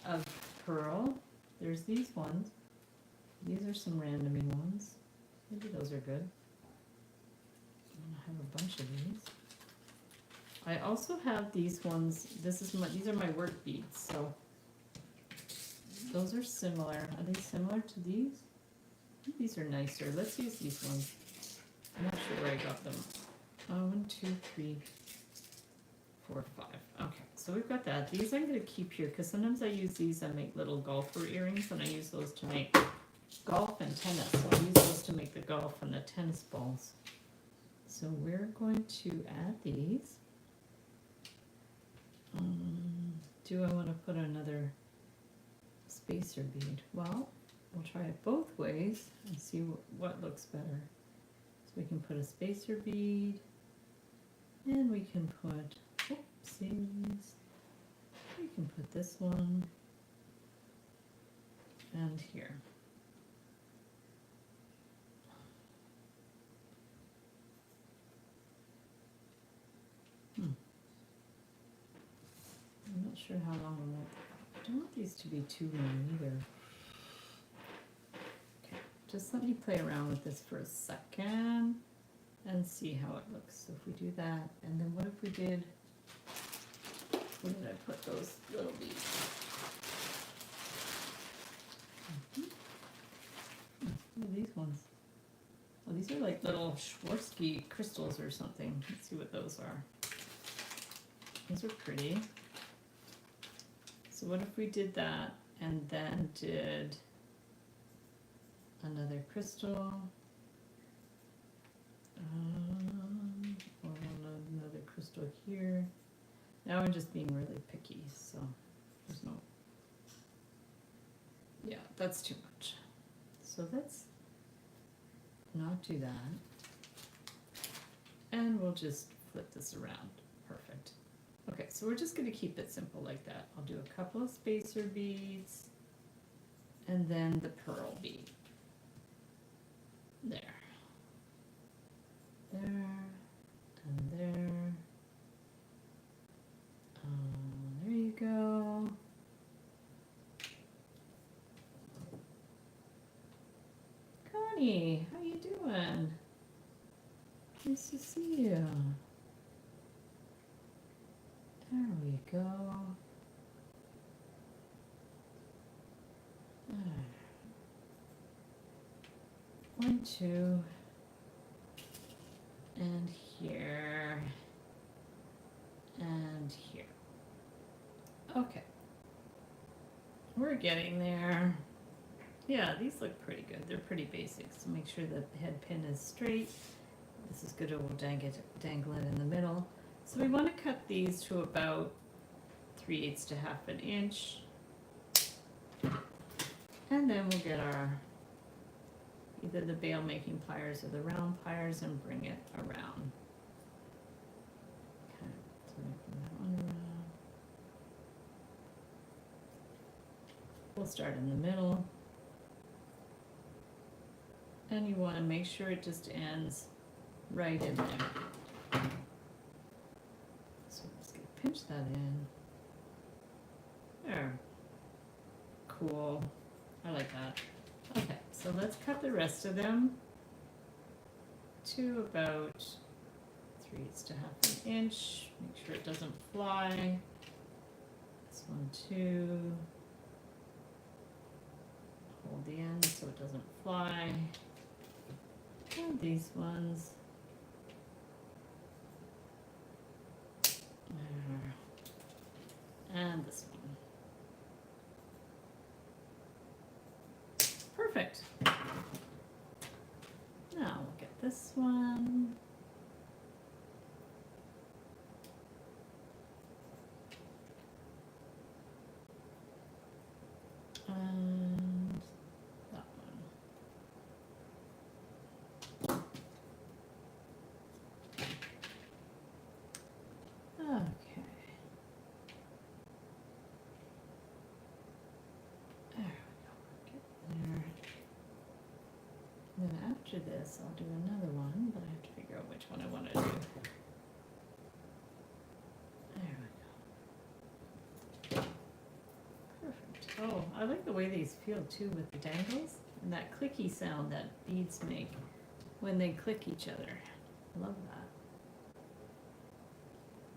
of pearl. There's these ones. These are some randomy ones. Maybe those are good. I have a bunch of these. I also have these ones. These are my work beads. So those are similar. Are they similar to these? I think these are nicer. Let's use these ones. I'm not sure where I got them. 1, 2, 3, 4, 5. Okay, so we've got that. These I'm going to keep here because sometimes I use these. I make little golfer earrings, and I use those to make golf and tennis. So I use those to make the golf and the tennis balls. So we're going to add these. Do I want to put another spacer bead? Well, we'll try it both ways and see what looks better. So we can put a spacer bead, and we can put, oopsies, we can put this one, and here. I'm not sure how long I don't want these to be too long either. Okay, just let me play around with this for a second and see how it looks. So if we do that, and then what if we did, where did I put those little beads? What are these ones? Oh, these are like little Swarovski crystals or something. Let's see what those are. Those are pretty. So what if we did that and then did another crystal. Another crystal here. Now I'm just being really picky, so there's no. Yeah, that's too much. So let's not do that. And we'll just flip this around. Perfect. Okay, so we're just going to keep it simple like that. I'll do a couple of spacer beads and then the pearl bead. There. There and there. There you go. Connie, how you doing? Nice to see you. There we go. There. 1, 2, and here, and here. Okay. We're getting there. Yeah, these look pretty good. They're pretty basic, so make sure the head pin is straight. This is good, we'll dangle it in the middle. So we want to cut these to about 3/8 to 1/2 inch. And then we'll get our, either the bail making pliers or the round pliers and bring it around. Okay, so bring that one around. We'll start in the middle. And you want to make sure it just ends right in there. So I'm just going to pinch that in. There. Cool. I like that. Okay, so let's cut the rest of them to about 3/8 to 1/2 inch. Make sure it doesn't fly. This one too. Hold the end so it doesn't fly. And these ones. There. And this one. Perfect. Now we'll get this one. And that one. Okay. There we go. Get there. And then after this, I'll do another one, but I have to figure out which one I want to do. There we go. Perfect. Oh, I like the way these feel too with the dangles and that clicky sound that beads make when they click each other. I love that.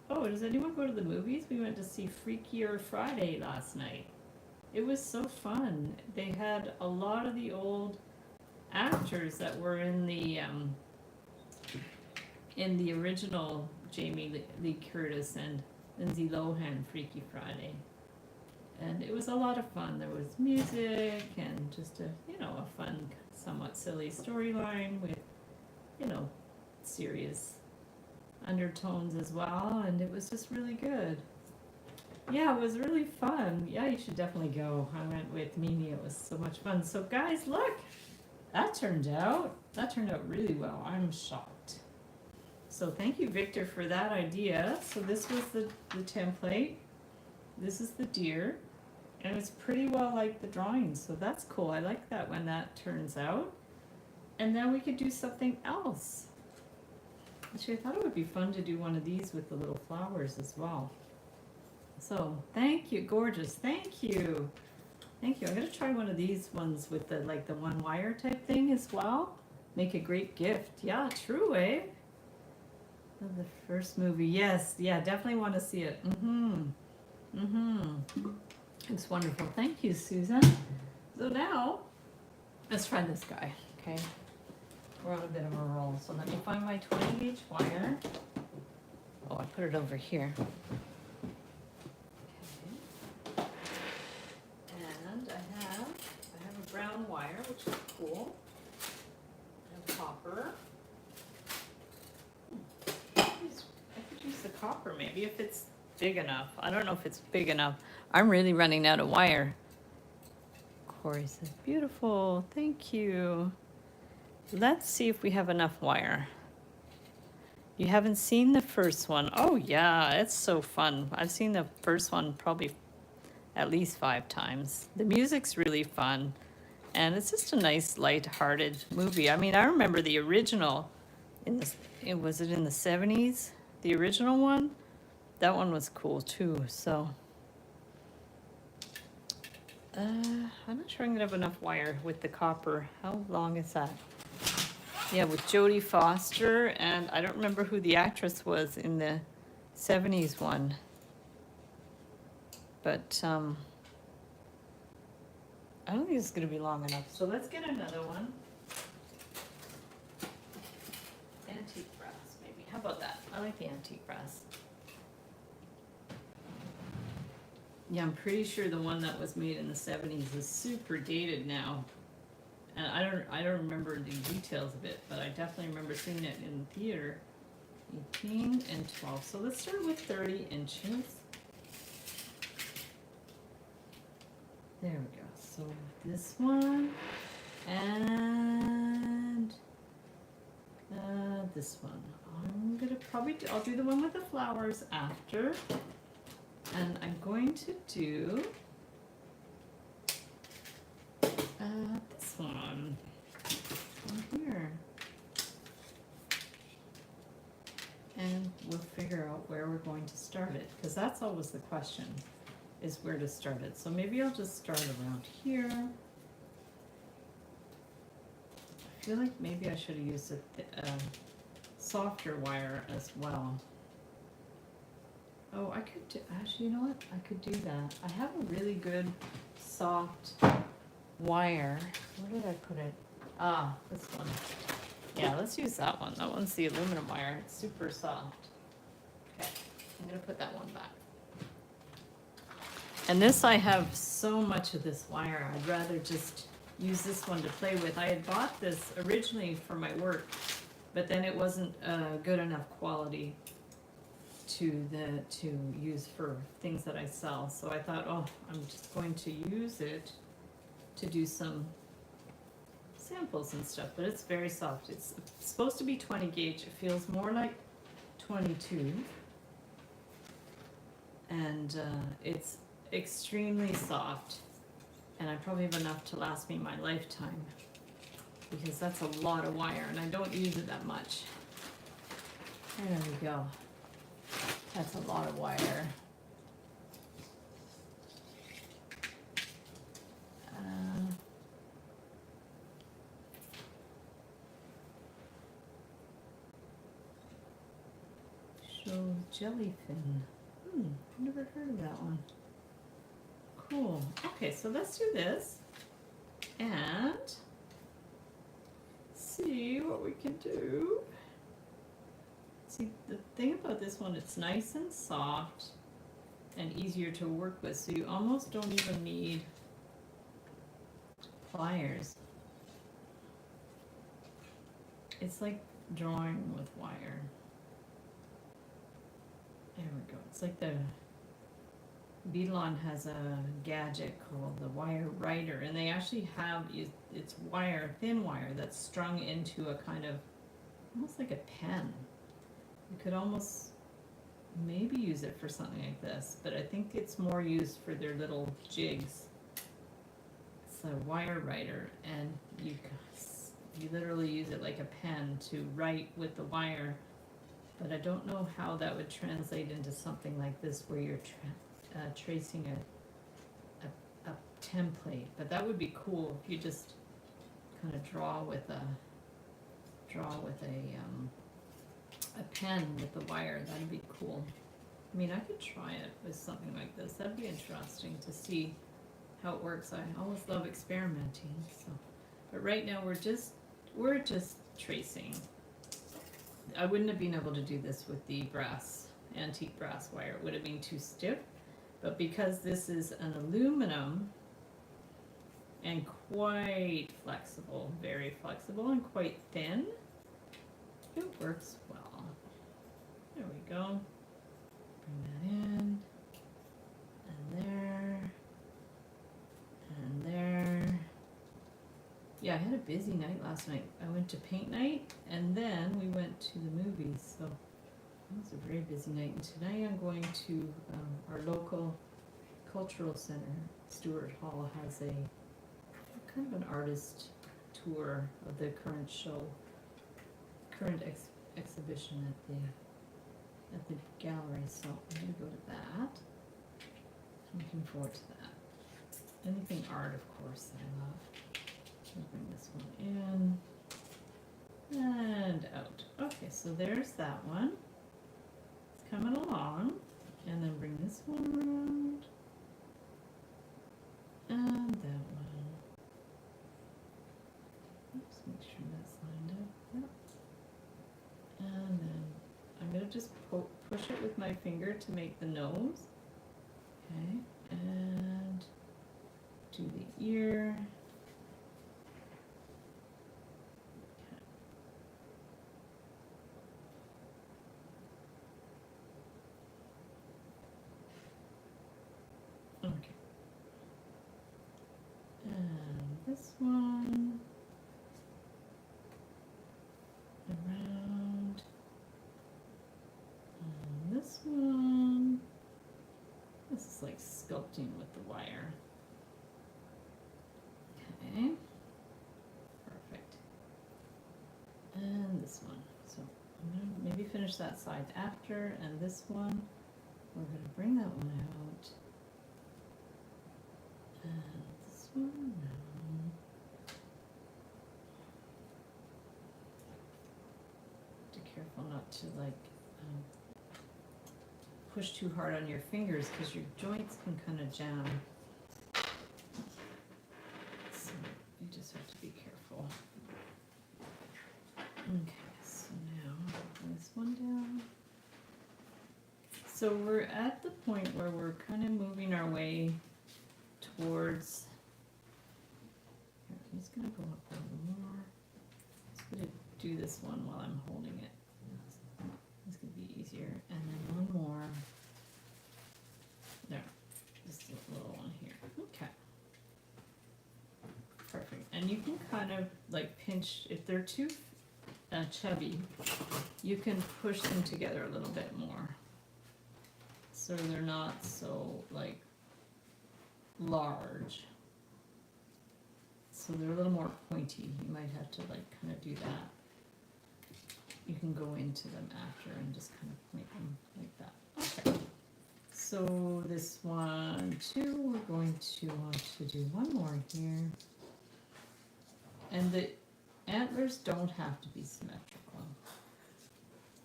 Oh, does anyone go to the movies? We went to see Freakier Friday last night. It was so fun. They had a lot of the old actors that were in the original Jamie Lee Curtis and Lindsay Lohan Freaky Friday, and it was a lot of fun. There was music and just a fun, somewhat silly storyline with serious undertones as well, and it was just really good. Yeah, it was really fun. Yeah, you should definitely go. I went with Mimi. It was so much fun. So guys, look. That turned out really well. I'm shocked. So thank you, Victor, for that idea. So this was the template. This is the deer. And it's pretty well like the drawing. So that's cool. I like that when that turns out. And then we could do something else. Actually, I thought it would be fun to do one of these with the little flowers as well. So thank you, gorgeous. Thank you. Thank you. I'm gonna try one of these ones with the one wire type thing as well. Make a great gift. Yeah, true, eh? The first movie. Yes, yeah, definitely want to see it. It's wonderful. Thank you, Susan. So now, let's try this guy. Okay, we're on a bit of a roll. So let me find my 20-gauge wire. Oh, I put it over here. And I have a brown wire, which is cool. And copper. I could use the copper maybe if it's big enough. I don't know if it's big enough. I'm really running out of wire. Corey says, beautiful, thank you. Let's see if we have enough wire. You haven't seen the first one. Oh yeah, it's so fun. I've seen the first one probably at least 5 times. The music's really fun. And it's just a nice, light-hearted movie. I mean, I remember the original, was it in the 70s? The original one? That one was cool too, so. I'm not sure I'm gonna have enough wire with the copper. How long is that? Yeah, with Jodie Foster, and I don't remember who the actress was in the 70s one. But, I don't think it's gonna be long enough, so let's get another one. Antique brass, maybe. How about that? I like the antique brass. Yeah, I'm pretty sure the one that was made in the 70s is super dated now. And I don't remember the details of it, but I definitely remember seeing it in the theater. 18 and 12. So let's start with 30 inches. There we go. So this one and this one. I'm gonna I'll do the one with the flowers after. And I'm going to do this one here. And we'll figure out where we're going to start it, because that's always the question, is where to start it. So maybe I'll just start around here. I feel like maybe I should have used a softer wire as well. Oh, I could do, actually, you know what? I could do that. I have a really good soft wire. Where did I put it? Ah, this one. Yeah, let's use that one. That one's the aluminum wire. It's super soft. Okay, I'm gonna put that one back. And this, I have so much of this wire. I'd rather just use this one to play with. I had bought this originally for my work, but then it wasn't good enough quality to use for things that I sell. So I thought, oh, I'm just going to use it to do some samples and stuff, but it's very soft. It's supposed to be 20 gauge. It feels more like 22. And it's extremely soft. And I probably have enough to last me my lifetime, because that's a lot of wire and I don't use it that much. There we go. That's a lot of wire. Show jellyfin. I've never heard of that one. Cool. Okay, so let's do this and see what we can do. See, the thing about this one, it's nice and soft and easier to work with, so you almost don't even need pliers. It's like drawing with wire. There we go. It's like the Beadlon has a gadget called the wire writer, and they actually have, it's wire, thin wire that's strung into a kind of, almost like a pen. You could almost maybe use it for something like this, but I think it's more used for their little jigs. It's a wire writer, and you literally use it like a pen to write with the wire, but I don't know how that would translate into something like this where you're tracing a template, but that would be cool if you just kind of draw with a pen with the wire. That'd be cool. I mean, I could try it with something like this. That'd be interesting to see how it works. I always love experimenting. So, but right now we're just tracing. I wouldn't have been able to do this with the antique brass wire. It would have been too stiff. But because this is an aluminum and quite flexible, very flexible and quite thin. It works well. There we go. Bring that in, and there, and there. Yeah, I had a busy night last night. I went to paint night, and then we went to the movies, so it was a very busy night. And tonight I'm going to our local cultural center. Stewart Hall has a kind of an artist tour of the current show, current exhibition at the gallery. So I'm gonna go to that. I'm looking forward to that. Anything art, of course, that I love. I'll bring this one in and out. Okay, so there's that one. It's coming along, and then bring this one around, and that one. Oops, make sure that's lined up. Yep. And then I'm gonna just push it with my finger to make the nose. Okay, and do the ear. Okay. And this one around, and this one. This is like sculpting with the wire. Okay, perfect. And this one. So I'm gonna maybe finish that side after, and this one, we're gonna bring that one out. And this one around. Be careful not to like push too hard on your fingers because your joints can kind of jam. So you just have to be careful. Okay, so now bring this one down. So we're at the point where we're kind of moving our way towards. Here, I'm just gonna go up a little more. I'm just gonna do this one while I'm holding it. It's gonna be easier. And then one more. There, just a little one here. Okay. Perfect. And you can kind of like pinch, if they're too chubby, you can push them together a little bit more. So they're not so like large. So they're a little more pointy. You might have to like kind of do that. You can go into them after and just kind of point them like that. Okay. So this one, too, we're going to want to do one more here. And the antlers don't have to be symmetrical.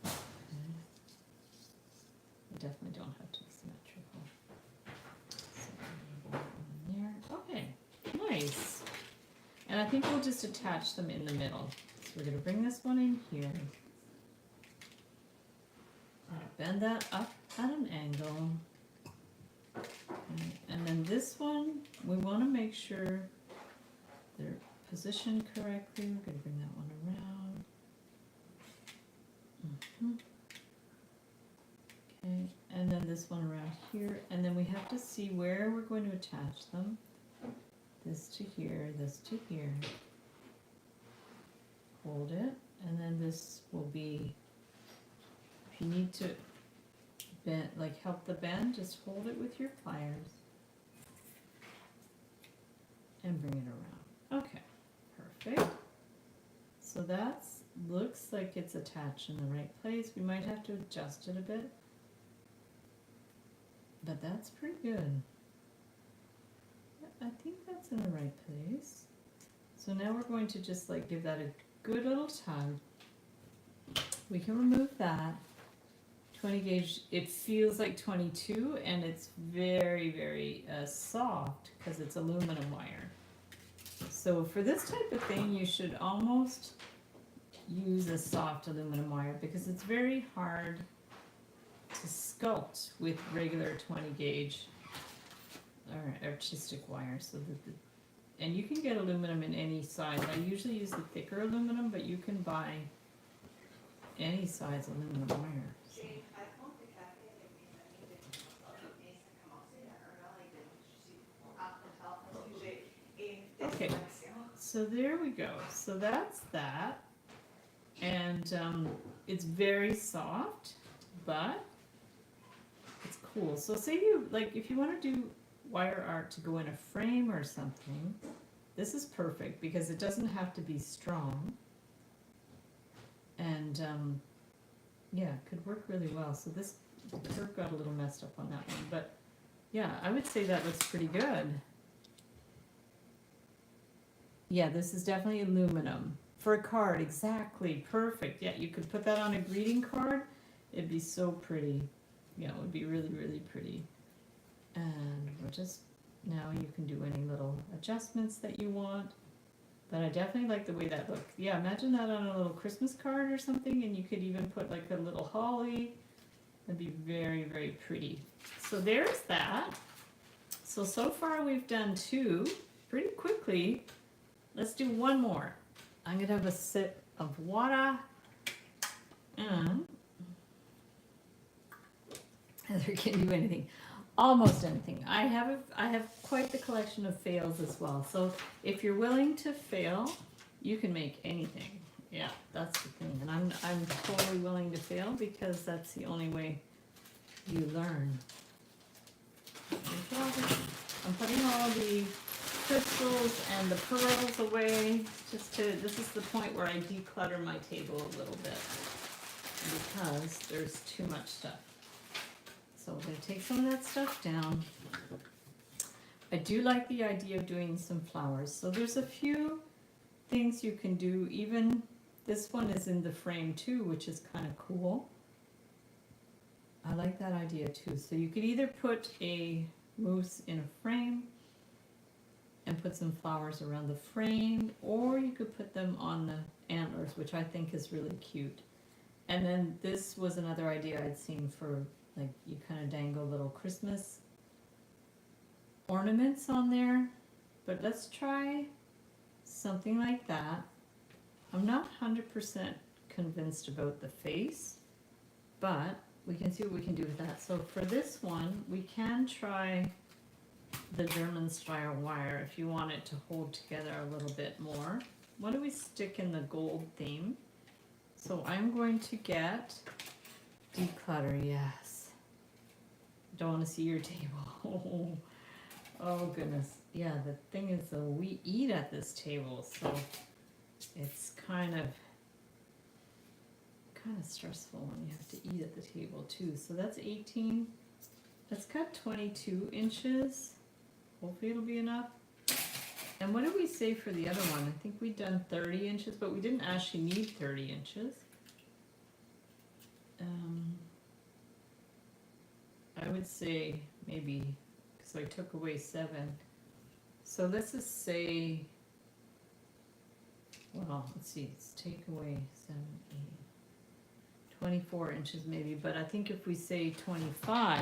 Okay. They definitely don't have to be symmetrical. So I'm gonna go in there. Okay, nice. And I think we'll just attach them in the middle. So we're going to bring this one in here. Bend that up at an angle. Okay. And then this one, we want to make sure they're positioned correctly. We're going to bring that one around. Okay, and then this one around here. And then we have to see where we're going to attach them. This to here, this to here. Hold it, and then this will be, if you need to bend, like help the bend, just hold it with your pliers and bring it around. Okay, perfect. So that's, looks like it's attached in the right place. We might have to adjust it a bit, but that's pretty good. I think that's in the right place. So now we're going to just like give that a good little tug. We can remove that. 20 gauge, it feels like 22 and it's very, very soft because it's aluminum wire. So for this type of thing, you should almost use a soft aluminum wire because it's very hard to sculpt with regular 20 gauge or artistic wire, so that And you can get aluminum in any size. I usually use the thicker aluminum, but you can buy any size aluminum wire. So. Okay, so there we go. So that's that. And it's very soft, but it's cool. So say you, like, if you want to do wire art to go in a frame or something, this is perfect because it doesn't have to be strong. And yeah, it could work really well. So this curve got a little messed up on that one, but yeah, I would say that looks pretty good. Yeah, this is definitely aluminum. For a card, exactly, perfect. Yeah, you could put that on a greeting card. It'd be so pretty. Yeah, it would be really, really pretty. And we'll just, now you can do any little adjustments that you want. But I definitely like the way that looked. Yeah, imagine that on a little Christmas card or something, and you could even put like a little holly. That'd be very, very pretty. So there's that. So far we've done 2 pretty quickly. Let's do one more. I'm gonna have a sip of water, and Heather can do anything, almost anything. I have quite the collection of fails as well. So if you're willing to fail, you can make anything. Yeah, that's the thing. And I'm totally willing to fail because that's the only way you learn. I'm putting all the crystals and the pearls away just to, this is the point where I declutter my table a little bit because there's too much stuff. So I'm going to take some of that stuff down. I do like the idea of doing some flowers. So there's a few things you can do. Even this one is in the frame too, which is kind of cool. I like that idea too. So you could either put a moose in a frame and put some flowers around the frame, or you could put them on the antlers, which I think is really cute. And then this was another idea I'd seen for, like, you kind of dangle little Christmas ornaments on there. But let's try something like that. I'm not 100% convinced about the face, but we can see what we can do with that. So for this one, we can try the German style wire if you want it to hold together a little bit more. What do we stick in the gold theme? So I'm going to get declutter, yes. Don't want to see your table. Oh goodness. Yeah, the thing is though, we eat at this table, so it's kind of stressful when you have to eat at the table too. So that's 18. Let's cut 22 inches. Hopefully it'll be enough. And what did we say for the other one? I think we'd done 30 inches, but we didn't actually need 30 inches. I would say maybe, because I took away 7. So let's just say, well, let's see, let's take away 7, 8, 24 inches maybe, but I think if we say 25,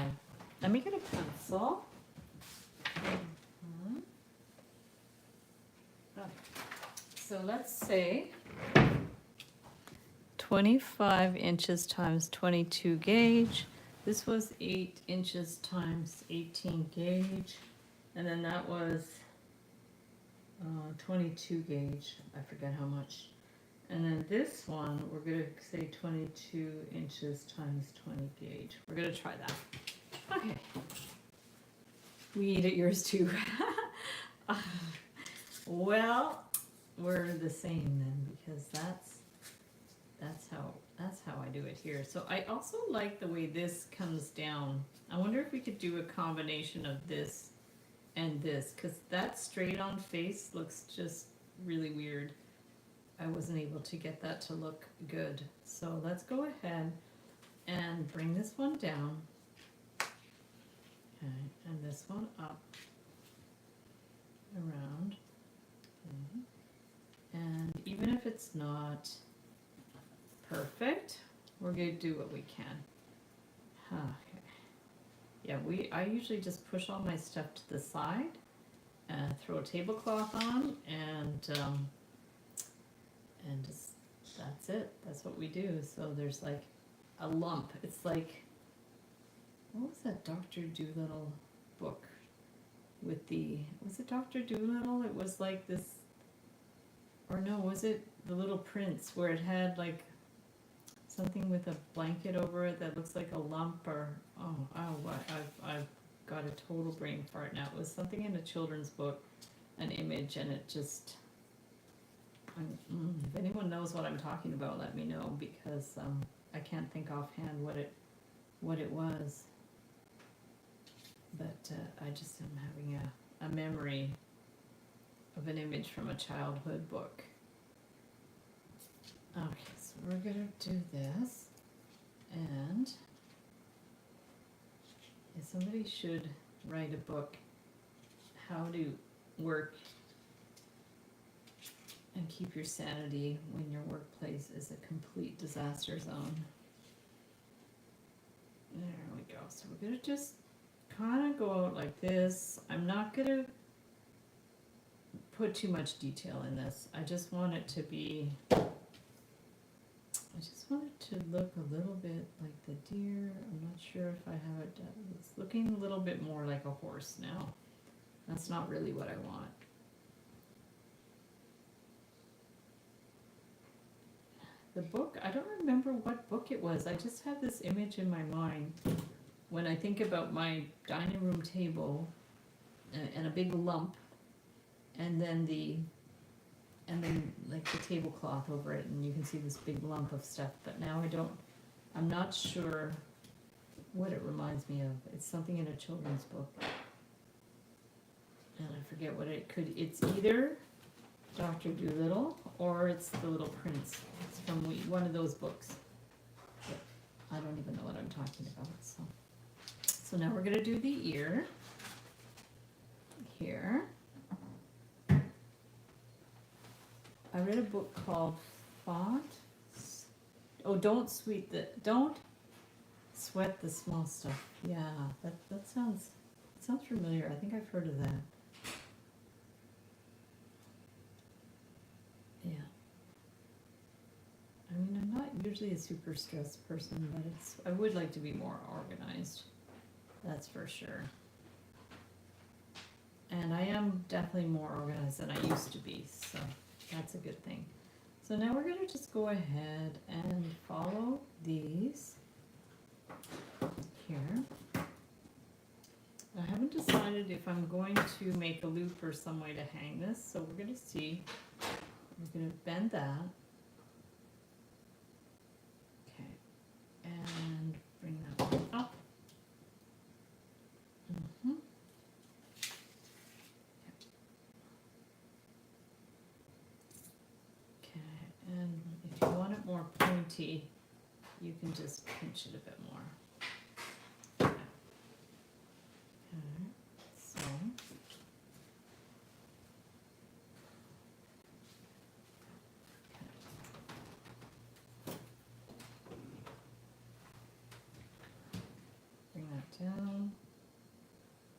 let me get a pencil. So let's say 25 inches times 22 gauge. This was 8 inches times 18 gauge. And then that was 22 gauge. I forget how much. And then this one, we're going to say 22 inches times 20 gauge. We're going to try that. Okay. We eat at yours too. Well, we're the same then, because that's how I do it here. So I also like the way this comes down. I wonder if we could do a combination of this and this, because that straight on face looks just really weird. I wasn't able to get that to look good. So let's go ahead and bring this one down. Okay, and this one up around. Okay. And even if it's not perfect, we're going to do what we can. Okay. Yeah, I usually just push all my stuff to the side throw a tablecloth on, and just, that's it. That's what we do. So there's like a lump. It's like, what was that Dr. Dolittle book with was it Dr. Dolittle? It was like this, or no, was it The Little Prince, where it had like something with a blanket over it that looks like a lump, or I've got a total brain fart now. It was something in a children's book, an image, and it just, if anyone knows what I'm talking about, let me know, because I can't think offhand what it was. But I just am having a memory of an image from a childhood book. Okay, so we're gonna do this, and somebody should write a book, how to work and keep your sanity when your workplace is a complete disaster zone. There we go. So we're gonna just kind of go out like this. I'm not gonna put too much detail in this. I just want it to be, I just want it to look a little bit like the deer. I'm not sure if I have it. It's looking a little bit more like a horse now. That's not really what I want. The book, I don't remember what book it was. I just have this image in my mind when I think about my dining room table and a big lump, and then like the tablecloth over it, and you can see this big lump of stuff. But now I'm not sure what it reminds me of. It's something in a children's book, and I forget what it's either Dr. Dolittle or it's The Little Prince. It's from one of those books. But I don't even know what I'm talking about. So now we're gonna do the ear here. I read a book called Don't Sweat the Small Stuff. Yeah, that sounds familiar. I think I've heard of that. Yeah. I mean, I'm not usually a super stressed person, but I would like to be more organized. That's for sure. And I am definitely more organized than I used to be, so that's a good thing. So now we're going to just go ahead and follow these here. I haven't decided if I'm going to make a loop or some way to hang this, so we're going to see. We're going to bend that. Okay, and bring that one up. And if you want it more pointy, you can just pinch it a bit more. Okay, so bring that down,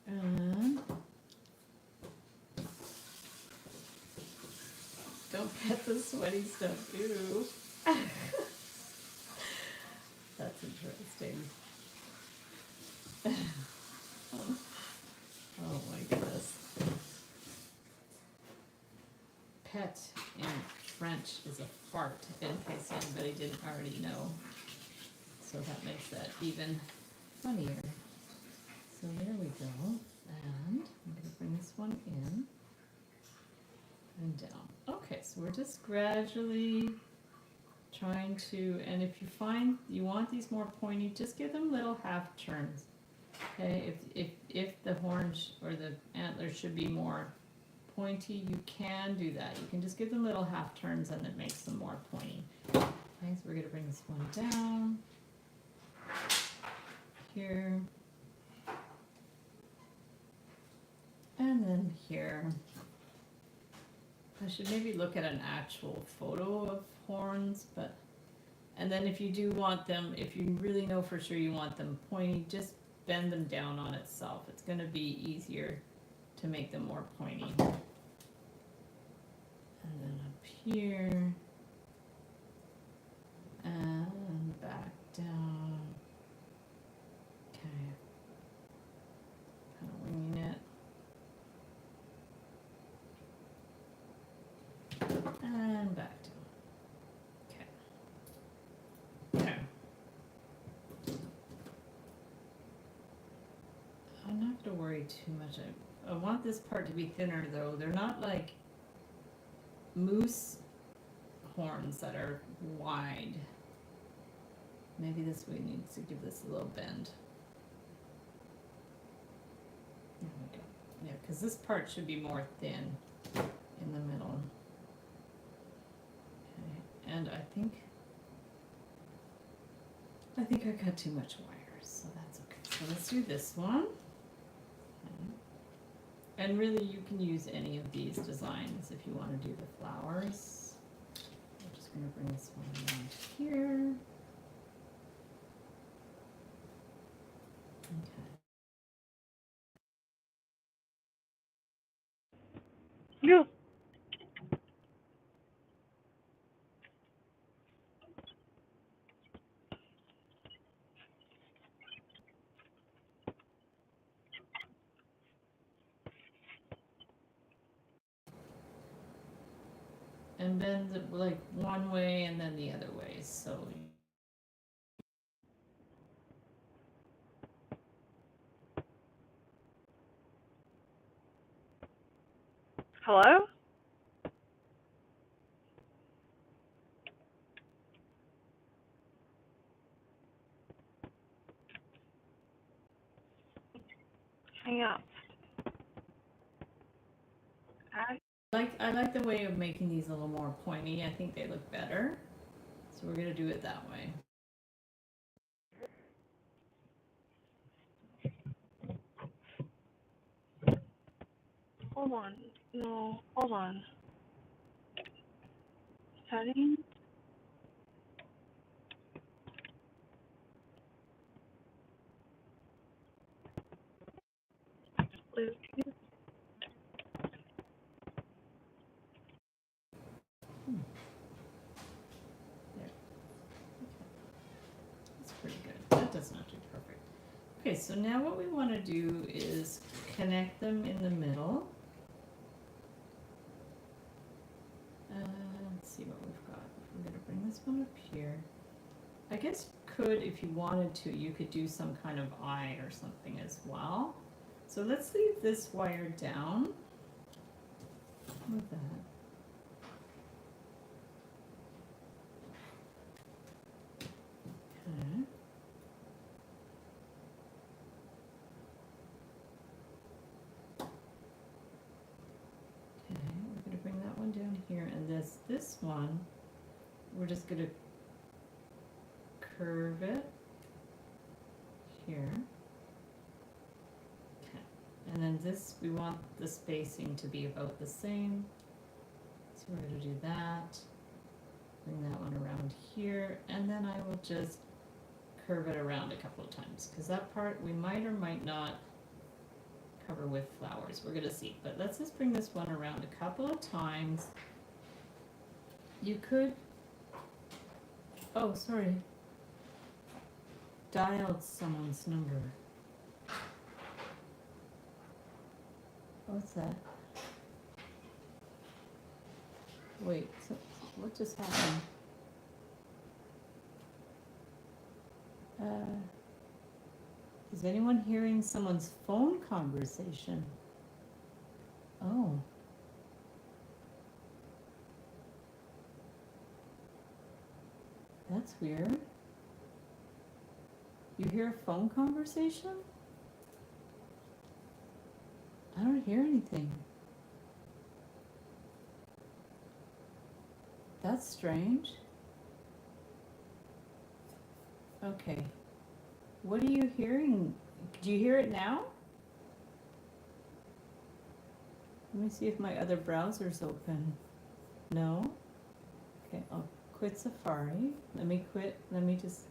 and don't get the sweaty stuff, ew. That's interesting. Oh my goodness. Pet in French is a fart, in case anybody didn't already know. So that makes that even funnier. So there we go. And I'm going to bring this one in and down. Okay, so we're just gradually trying to, and if you find you want these more pointy, just give them little half turns. Okay, if the horn or the antler should be more pointy, you can do that. You can just give them little half turns and it makes them more pointy. Okay, so we're going to bring this one down here, and then here. I should maybe look at an actual photo of horns, but, and then if you do want them, if you really know for sure you want them pointy, just bend them down on itself. It's going to be easier to make them more pointy. And then up here, and back down. Okay. Kind of winging it. And back down. Okay. Okay. I'm not going to worry too much. I want this part to be thinner though. They're not like moose horns that are wide. Maybe this way needs to give this a little bend. There we go. Yeah, because this part should be more thin in the middle. Okay, and I think I got too much wires, so that's okay. So let's do this one. Okay. And really you can use any of these designs if you want to do the flowers. I'm just going to bring this one around here. Okay. Yeah. And bend it like one way and then the other way, so. Hello? Hang up. I like the way of making these a little more pointy. I think they look better. So we're gonna do it that way. Hold on. No, hold on. Settings? Bluetooth? There. That's pretty good. That does not do perfect. Okay, so now what we want to do is connect them in the middle. Let's see what we've got. We're going to bring this one up here. I guess if you wanted to, you could do some kind of eye or something as well. So let's leave this wire down with that. Okay. Okay, we're going to bring that one down here, and this one, we're just going to curve it here. Okay, and then this, we want the spacing to be about the same. So we're going to do that. Bring that one around here, and then I will just curve it around a couple of times, because that part we might or might not cover with flowers. We're going to see, but let's just bring this one around a couple of times. You could, oh sorry, dialed someone's number. What's that? Wait, so, what just happened? Is anyone hearing someone's phone conversation? Oh. That's weird. You hear a phone conversation? I don't hear anything. That's strange. Okay. What are you hearing? Do you hear it now? Let me see if my other browser's open. No? Okay, I'll quit Safari. Let me just,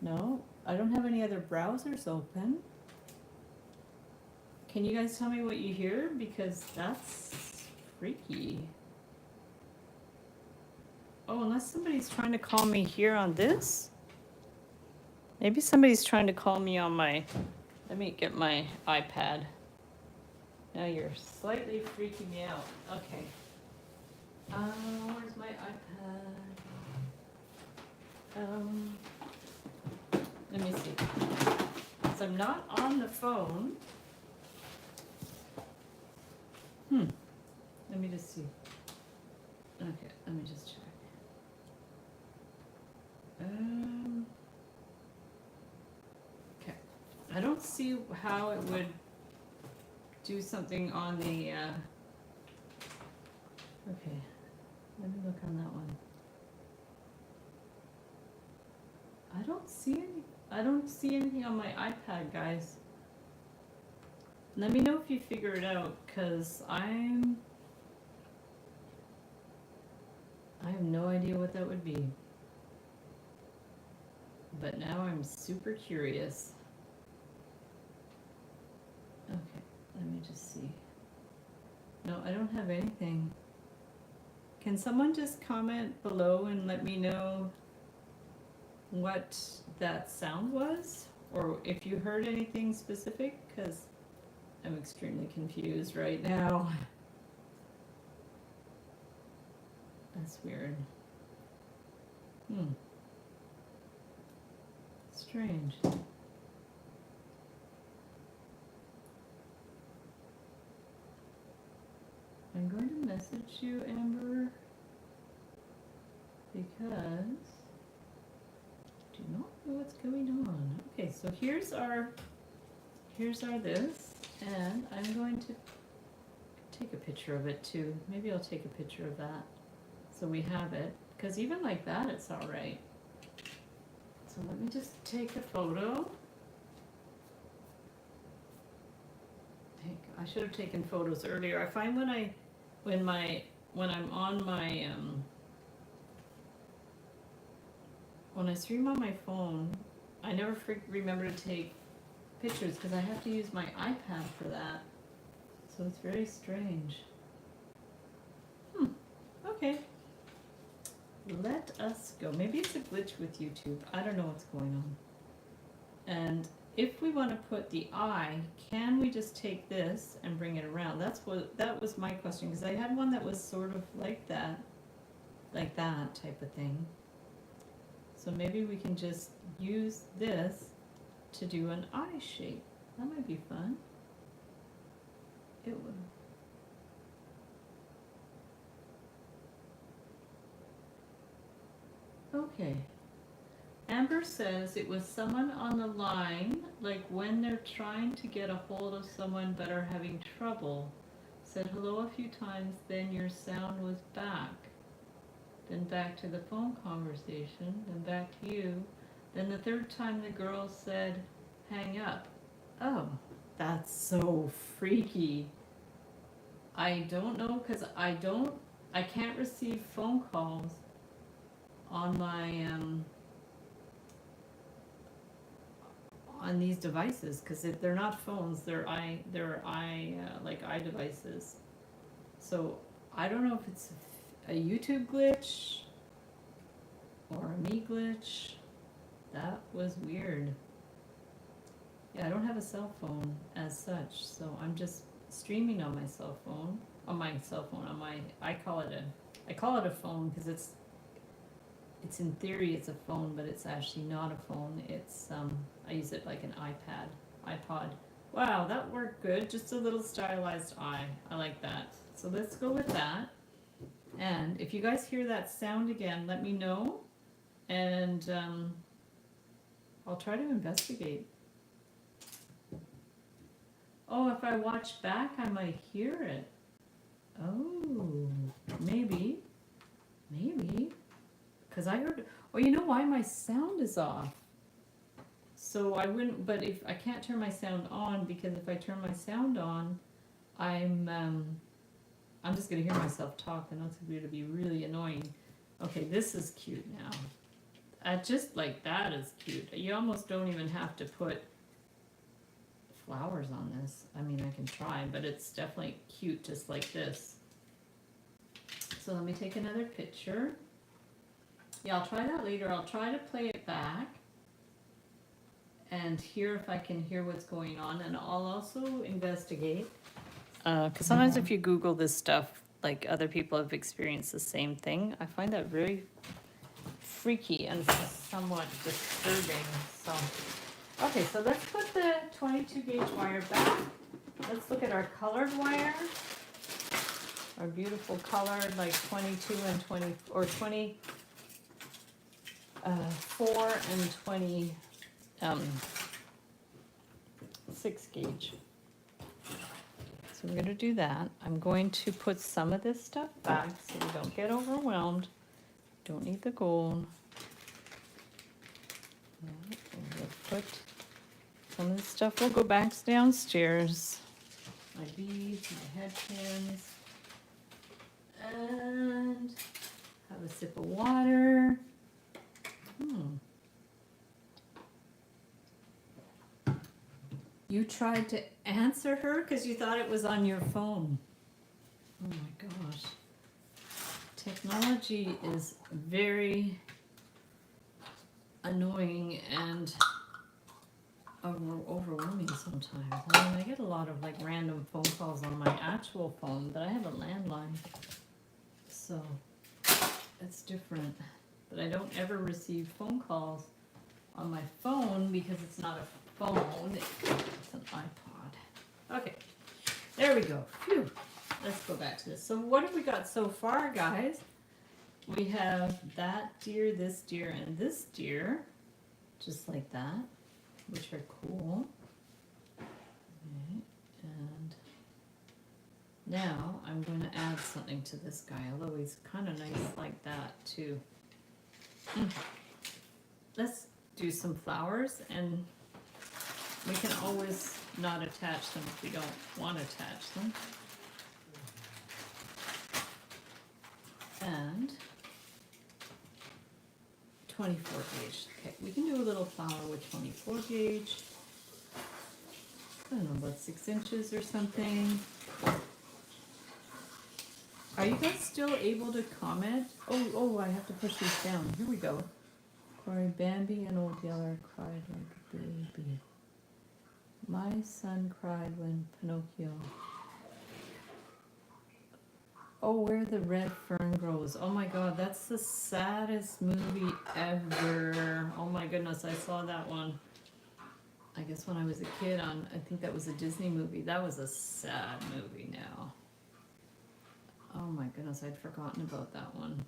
no, I don't have any other browsers open. can you guys tell me what you hear? Because that's freaky. Oh, unless somebody's trying to call me here on this? Maybe somebody's trying to call me on my... Let me get my iPad. Now you're slightly freaking me out. Okay. Where's my iPad? Let me see. Because I'm not on the phone. Let me just see. Okay, let me just check. Okay. I don't see how it would do something on the, okay. Let me look on that one. I don't see anything on my iPad, guys. Let me know if you figure it out, because I have no idea what that would be. But now I'm super curious. Okay, let me just see. No, I don't have anything. Can someone just comment below and let me know what that sound was? Or if you heard anything specific, because I'm extremely confused right now. That's weird. Strange. I'm going to message you, Amber, because I do not know what's going on. Okay, so here's our this, and I'm going to take a picture of it too. Maybe I'll take a picture of that so we have it, because even like that it's all right. So let me just take a photo. I should have taken photos earlier. I find when I'm on my when I stream on my phone, I never remember to take pictures because I have to use my iPad for that. So it's very strange. Okay. Let us go. Maybe it's a glitch with YouTube. I don't know what's going on. And if we want to put the eye, can we just take this and bring it around? That was my question, because I had one that was sort of like that type of thing. So maybe we can just use this to do an eye shape. That might be fun. It would. Okay. Amber says it was someone on the line, like when they're trying to get a hold of someone but are having trouble. Said hello a few times, then your sound was back. Then back to the phone conversation, then back to you. Then the third time the girl said, hang up. Oh, that's so freaky. I don't know, because I can't receive phone calls on my, on these devices, because they're not phones, they're like eye devices. So I don't know if it's a YouTube glitch or a me glitch. That was weird. Yeah, I don't have a cell phone as such, so I'm just streaming on my cell phone. On my I call it a phone because it's in theory it's a phone, but it's actually not a phone. It's I use it like an iPod. Wow, that worked good. Just a little stylized eye. I like that. So let's go with that. And if you guys hear that sound again, let me know, and I'll try to investigate. Oh, if I watch back, I might hear it. Oh, maybe. Because I heard, oh, you know why my sound is off? So I wouldn't, but if I can't turn my sound on, because if I turn my sound on, I'm just going to hear myself talk, and that's going to be really annoying. Okay, this is cute now. Just like that is cute. You almost don't even have to put flowers on this. I mean, I can try, but it's definitely cute just like this. So let me take another picture. Yeah, I'll try that later. I'll try to play it back and hear if I can hear what's going on, and I'll also investigate. Because sometimes if you Google this stuff, like other people have experienced the same thing, I find that very freaky and somewhat disturbing. So, okay, so let's put the 22 gauge wire back. Let's look at our colored wire. Our beautiful colored, like 22 and 20, or 24 and 26 gauge. So we're going to do that. I'm going to put some of this stuff back so we don't get overwhelmed. Don't need the gold. We'll put some of this stuff will go back downstairs. My beads, my head pins. And have a sip of water. You tried to answer her because you thought it was on your phone. Oh my gosh. Technology is very annoying and overwhelming sometimes. I mean, I get a lot of like random phone calls on my actual phone, but I have a landline. So it's different. But I don't ever receive phone calls on my phone because it's not a phone, it's an iPod. Okay, there we go. Phew. Let's go back to this. So what have we got so far, guys? We have that deer, this deer, and this deer, just like that, which are cool. Okay, and now I'm going to add something to this guy, although he's kind of nice like that too. Let's do some flowers, and we can always not attach them if we don't want to attach them. And 24 gauge. Okay, we can do a little flower with 24 gauge. I don't know, about 6 inches or something. Are you guys still able to comment? Oh, I have to push these down. Here we go. Corey, Bambi and Old Yeller cried like a baby. My son cried when Pinocchio. Oh, where the red fern grows. Oh my god, that's the saddest movie ever. Oh my goodness, I saw that one. I guess when I was a kid on, I think that was a Disney movie. That was a sad movie now. Oh my goodness, I'd forgotten about that one.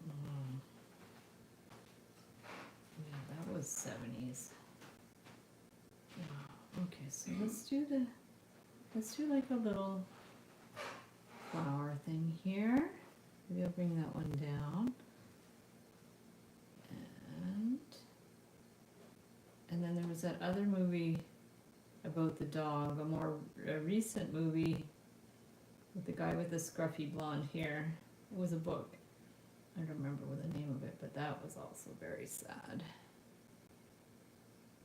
Oh. Yeah, that was 70s. Yeah. Okay, so let's do like a little flower thing here. Maybe I'll bring that one down. And then there was that other movie about the dog, a recent movie with the guy with the scruffy blonde hair. It was a book. I don't remember what the name of it, but that was also very sad.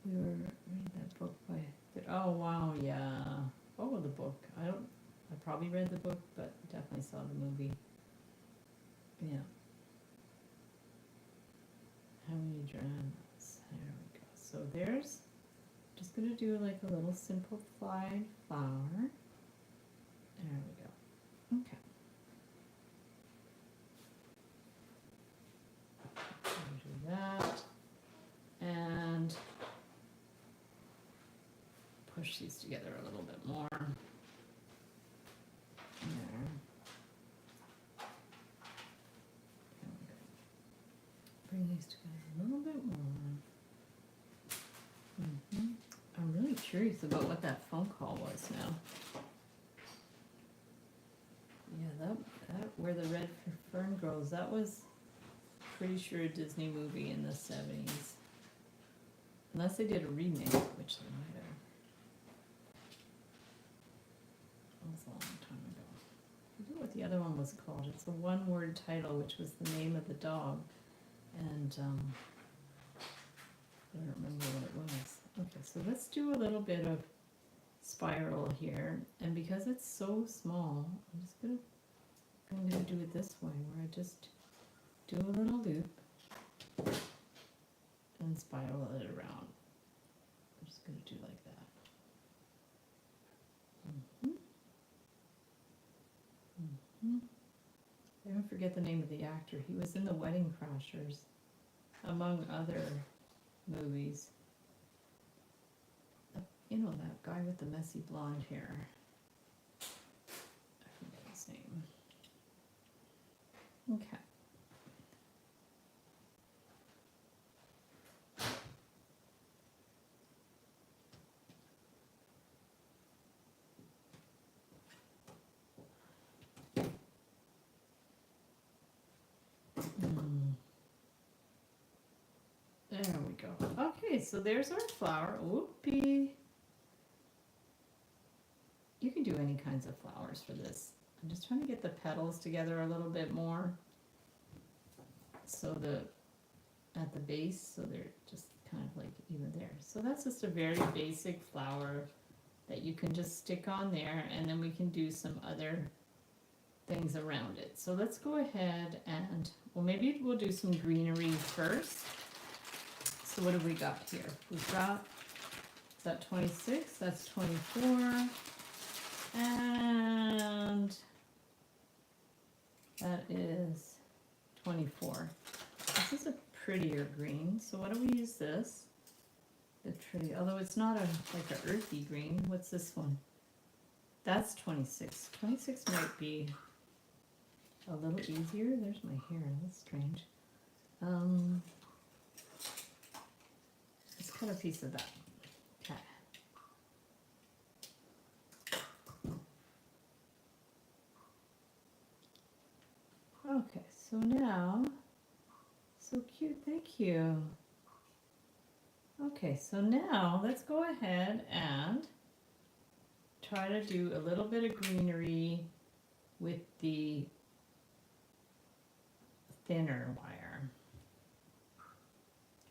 We were reading that book by, oh wow, yeah. Oh, the book. I probably read the book, but definitely saw the movie. Yeah. How many dragons? There we go. So there's, just gonna do like a little simplified flower. There we go. Okay. Do that. And push these together a little bit more. There. There we go. Bring these together a little bit more. I'm really curious about what that phone call was now. Yeah, that where the red fern grows, that was pretty sure a Disney movie in the 70s. Unless they did a remake, which they might have. That was a long time ago. I forget what the other one was called. It's a one-word title, which was the name of the dog. And I don't remember what it was. Okay, so let's do a little bit of spiral here, and because it's so small, I'm gonna do it this way, where I just do a little loop and spiral it around. I'm just gonna do like that. I even forget the name of the actor. He was in The Wedding Crashers, among other movies. You know, that guy with the messy blonde hair. I forget his name. Okay. There we go. Okay, so there's our flower. Whoopee. You can do any kinds of flowers for this. I'm just trying to get the petals together a little bit more. So at the base, so they're just kind of like even there. So that's just a very basic flower that you can just stick on there, and then we can do some other things around it. So let's go ahead and, well, maybe we'll do some greenery first. So what have we got here? We've got, is that 26? That's 24. And that is 24. This is a prettier green. So why don't we use this? The tree, although it's not like an earthy green. What's this one? That's 26. 26 might be a little easier. There's my hair. That's strange. Let's cut a piece of that. Okay. Okay, so now, so cute, thank you. Okay, so now let's go ahead and try to do a little bit of greenery with the thinner wire.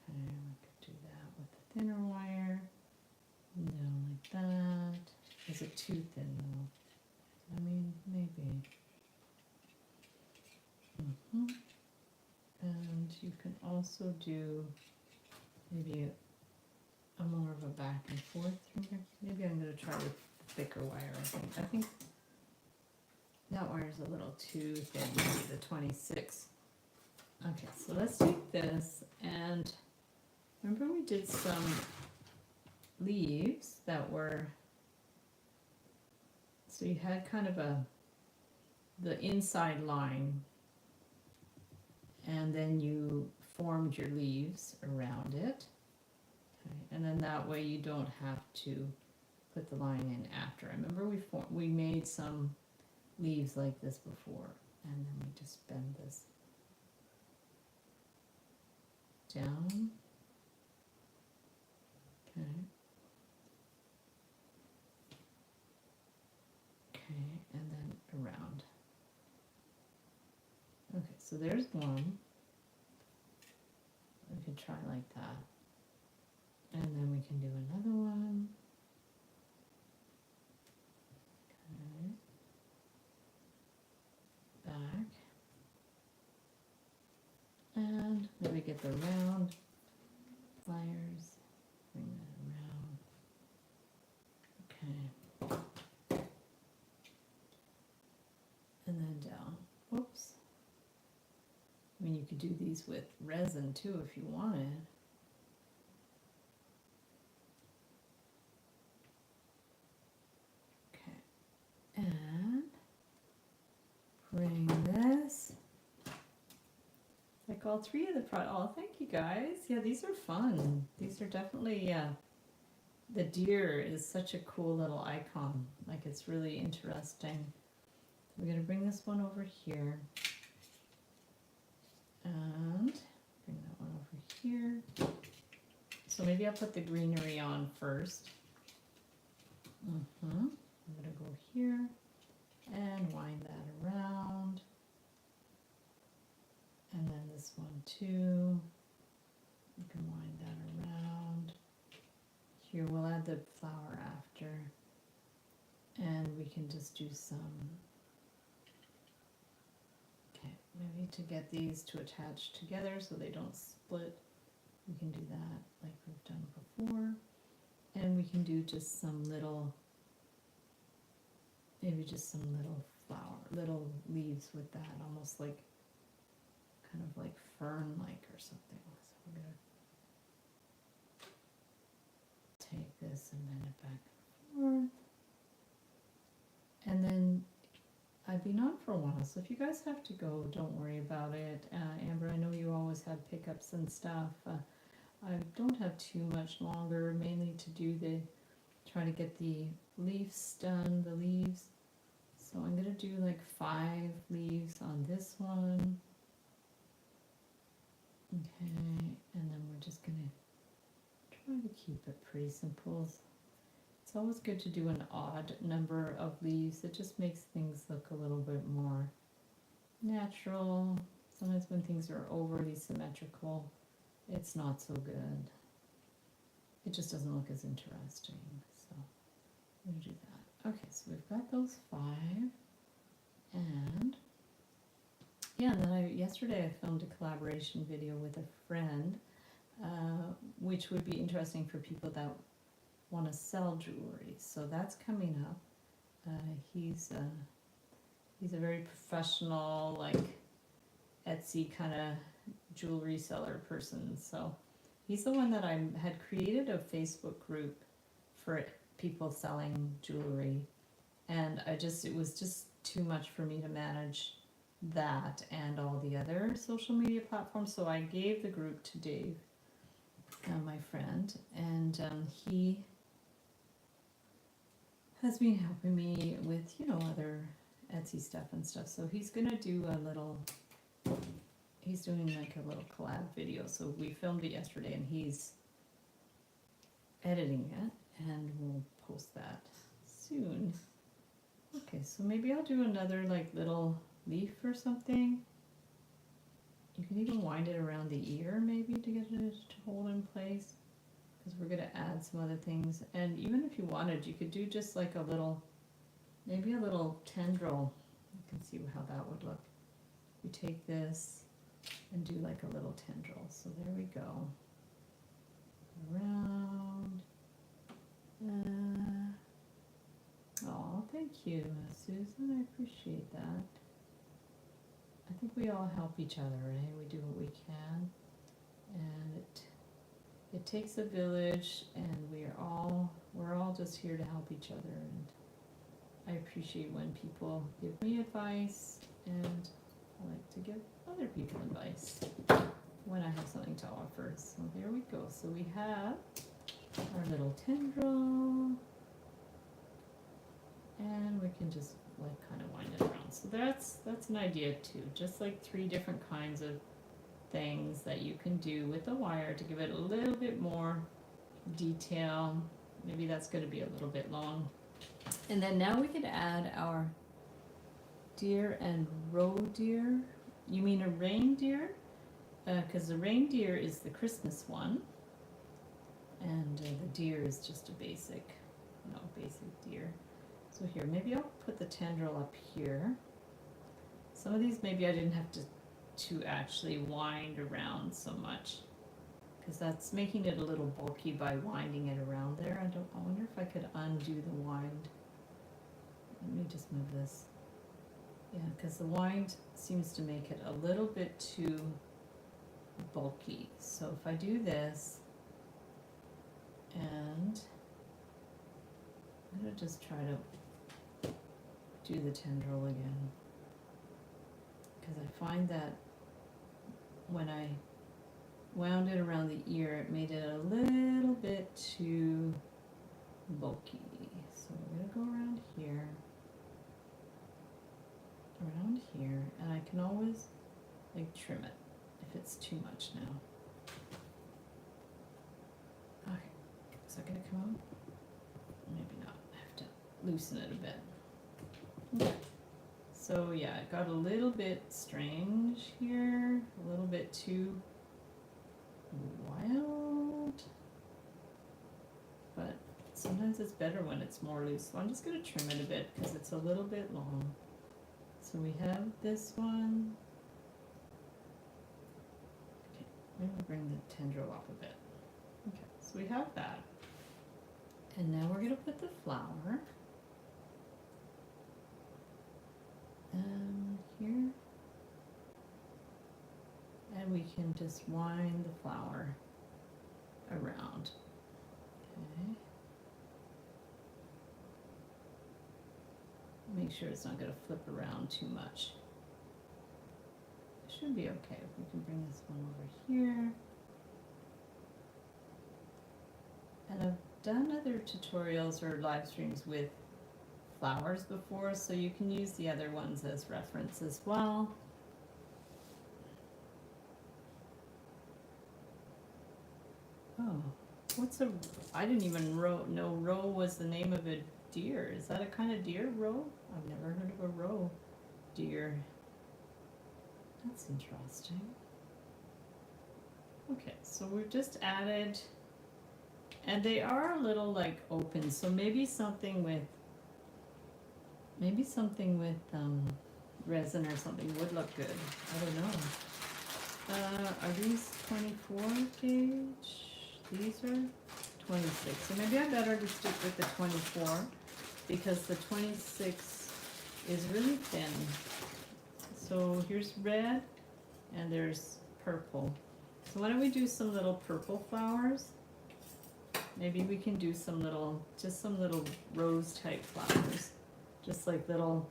Okay, we could do that with the thinner wire. Down like that. Is it too thin though? I mean, maybe. And you can also do maybe a more of a back and forth here. Maybe I'm going to try with thicker wire, I think that wire is a little too thin, maybe the 26. Okay, so let's take this, and remember we did some leaves that were, so you had kind of the inside line, and then you formed your leaves around it. Okay, and then that way you don't have to put the line in after. I remember we made some leaves like this before, and then we just bend this down. Okay. Okay, and then around. Okay, so there's one. We could try like that. And then we can do another one. Okay. Back. And maybe get the round pliers. Bring that around. Okay. And then down. Whoops. I mean, you could do these with resin too if you wanted. Okay. And bring this. Like all three of the products. Oh, thank you guys. Yeah, these are fun. These are definitely, the deer is such a cool little icon. Like, it's really interesting. We're going to bring this one over here. And bring that one over here. So maybe I'll put the greenery on first. I'm going to go here and wind that around. And then this one too. You can wind that around. here, we'll add the flower after. And we can just do some, okay, maybe to get these to attach together so they don't split. We can do that like we've done before. And we can do just some little, maybe just some little little leaves with that, almost like, kind of like fern-like or something. So we're gonna take this and bend it back and forth. And then I've been on for a while, so if you guys have to go, don't worry about it. Amber, I know you always have pickups and stuff. I don't have too much longer, mainly to do try to get the leaves done, the leaves. So I'm gonna do like 5 leaves on this one. Okay, and then we're just gonna try to keep it pretty simple. It's always good to do an odd number of leaves. It just makes things look a little bit more natural. Sometimes when things are overly symmetrical, it's not so good. It just doesn't look as interesting. So I'm gonna do that. Okay, so we've got those 5. And yeah, and then yesterday I filmed a collaboration video with a friend, which would be interesting for people that want to sell jewelry. So that's coming up. He's a very professional, like Etsy kind of jewelry seller person. So he's the one that I had created a Facebook group for people selling jewelry, and it was just too much for me to manage that and all the other social media platforms. So I gave the group to Dave, my friend, and he has been helping me with, other Etsy stuff and stuff. So he's gonna do he's doing like a little collab video. So we filmed it yesterday and he's editing it, and we'll post that soon. Okay, so maybe I'll do another like little leaf or something. You can even wind it around the ear maybe to get it to hold in place, because we're going to add some other things. And even if you wanted, you could do just like maybe a little tendril. You can see how that would look. You take this and do like a little tendril. So there we go. Around. Oh, thank you, Susan. I appreciate that. I think we all help each other, right? We do what we can, and it takes a village, and we're all just here to help each other. And I appreciate when people give me advice, and I like to give other people advice when I have something to offer. So there we go. So we have our little tendril, and we can just like kind of wind it around. So that's an idea too. Just like 3 different kinds of things that you can do with the wire to give it a little bit more detail. Maybe that's going to be a little bit long. And then now we could add our deer and roe deer. You mean a reindeer? Because the reindeer is the Christmas one, and the deer is just a basic deer. So here, maybe I'll put the tendril up here. Some of these maybe I didn't have to actually wind around so much, because that's making it a little bulky by winding it around there. I wonder if I could undo the wind. Let me just move this. Yeah, because the wind seems to make it a little bit too bulky. So if I do this, and I'm going to just try to do the tendril again, because I find that when I wound it around the ear, it made it a little bit too bulky. So we're going to go around here, and I can always like trim it if it's too much now. Okay, is that going to come out? Maybe not. I have to loosen it a bit. Okay. So yeah, it got a little bit strange here, a little bit too wild, but sometimes it's better when it's more loose. So I'm just gonna trim it a bit because it's a little bit long. So we have this one. Okay, maybe bring the tendril up a bit. Okay, so we have that. And now we're gonna put the flower here. And we can just wind the flower around. Okay. Make sure it's not going to flip around too much. It should be okay. We can bring this one over here. And I've done other tutorials or live streams with flowers before, so you can use the other ones as reference as well. Oh, I didn't even know roe was the name of a deer. Is that a kind of deer, roe? I've never heard of a roe deer. That's interesting. Okay, so we've just added, and they are a little like open, so maybe something with resin or something would look good. I don't know. Are these 24 gauge? These are 26. So maybe I better just stick with the 24 because the 26 is really thin. So here's red and there's purple. So why don't we do some little purple flowers? Maybe we can do some little rose type flowers. Just like little,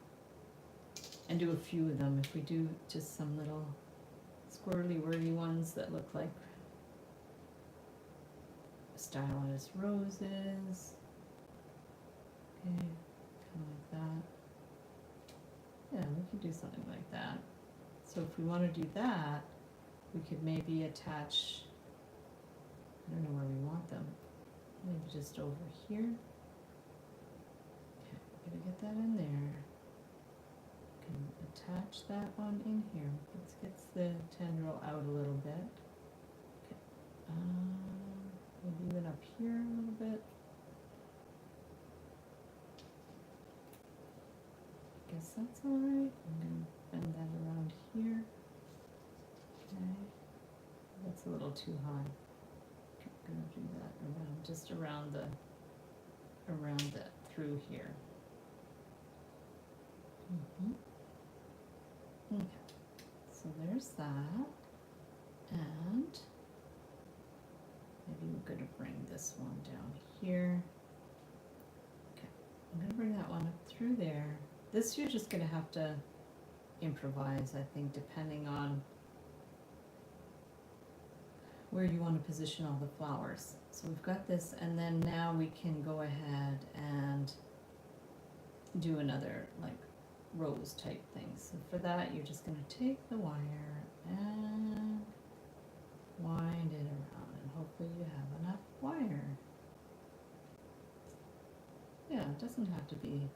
and do a few of them. If we do just some little squirrely whirly ones that look like stylized roses. Okay, kind of like that. Yeah, we could do something like that. So if we want to do that, we could maybe attach, I don't know where we want them, maybe just over here. Okay, we're gonna get that in there. Can attach that one in here. Let's get the tendril out a little bit. Okay. Maybe even up here a little bit. Guess that's alright. I'm going to bend that around here. Okay. That's a little too high. Okay, I'm going to do that around, just around the, through here. Okay. So there's that. And maybe we're going to bring this one down here. Okay, I'm going to bring that one up through there. This you're just going to have to improvise, I think, depending on where you want to position all the flowers. So we've got this, and then now we can go ahead and do another like rose type thing. So for that, you're just going to take the wire and wind it around, and hopefully you have enough wire. Yeah, it doesn't have to be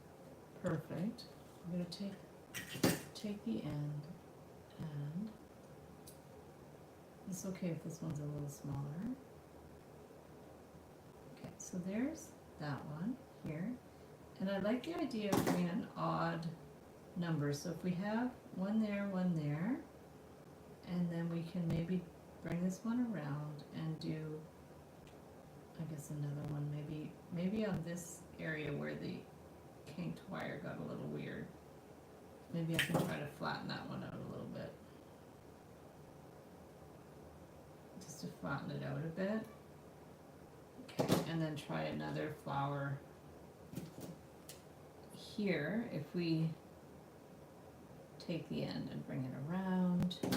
perfect. I'm going to take the end, and it's okay if this one's a little smaller. Okay, so there's that one here, and I like the idea of doing an odd number. So if we have one there, and then we can maybe bring this one around and do, I guess, another one, maybe on this area where the kinked wire got a little weird. Maybe I can try to flatten that one out a little bit. Just to flatten it out a bit. Okay, and then try another flower here. If we take the end and bring it around. Okay.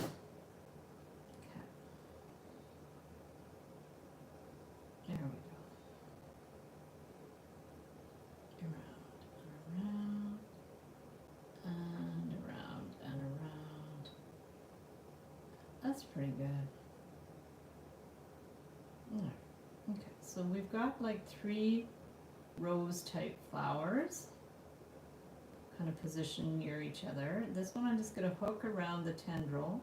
There we go. Around. That's pretty good. Alright, okay, so we've got like 3 rose type flowers kind of positioned near each other. This one I'm just going to hook around the tendril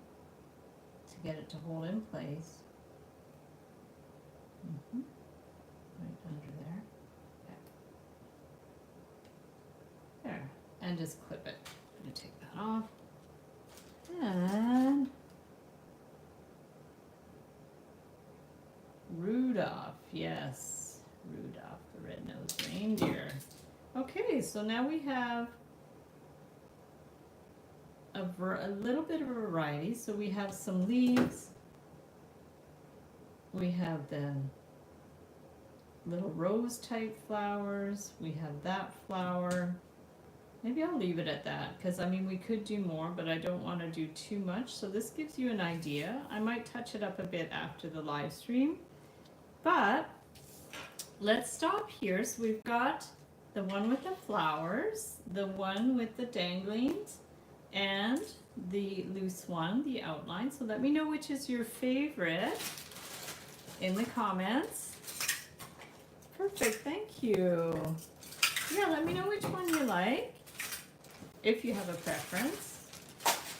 to get it to hold in place. Right under there. Okay. just clip it. I'm gonna take that off. And Rudolph, yes, Rudolph, the red-nosed reindeer. Okay, so now we have a little bit of a variety. So we have some leaves. We have then little rose type flowers. We have that flower. Maybe I'll leave it at that because I mean we could do more, but I don't want to do too much. So this gives you an idea. I might touch it up a bit after the live stream. But let's stop here. So we've got the one with the flowers, the one with the danglings, and the loose one, the outline. So let me know which is your favorite in the comments. Perfect, thank you. Yeah, let me know which one you like, if you have a preference.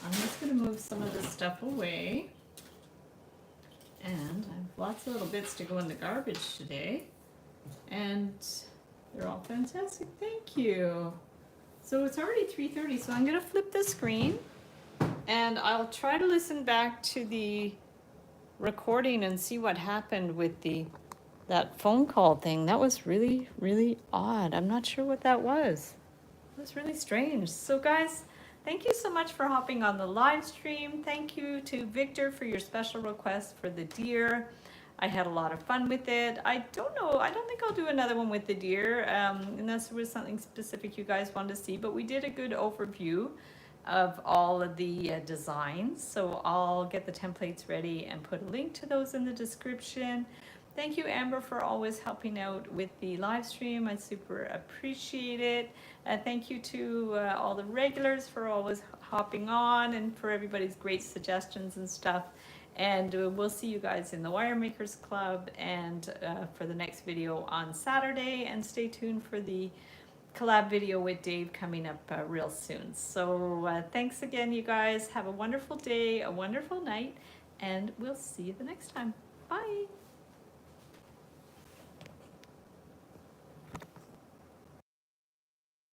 I'm just gonna move some of this stuff away. And I have lots of little bits to go in the garbage today. And they're all fantastic, thank you. So it's already 3:30, so I'm gonna flip the screen and I'll try to listen back to the recording and see what happened with that phone call thing. That was really, really odd. I'm not sure what that was. It was really strange. So guys, thank you so much for hopping on the live stream. Thank you to Victor for your special request for the deer. I had a lot of fun with it. I don't know, I don't think I'll do another one with the deer unless there was something specific you guys wanted to see, but we did a good overview of all of the designs. So I'll get the templates ready and put a link to those in the description. Thank you, Amber, for always helping out with the live stream. I super appreciate it. Thank you to all the regulars for always hopping on and for everybody's great suggestions and stuff. And we'll see you guys in the Wire Makers Club and for the next video on Saturday. And stay tuned for the collab video with Dave coming up real soon. So thanks again, you guys. Have a wonderful day, a wonderful night, and we'll see you the next time. Bye.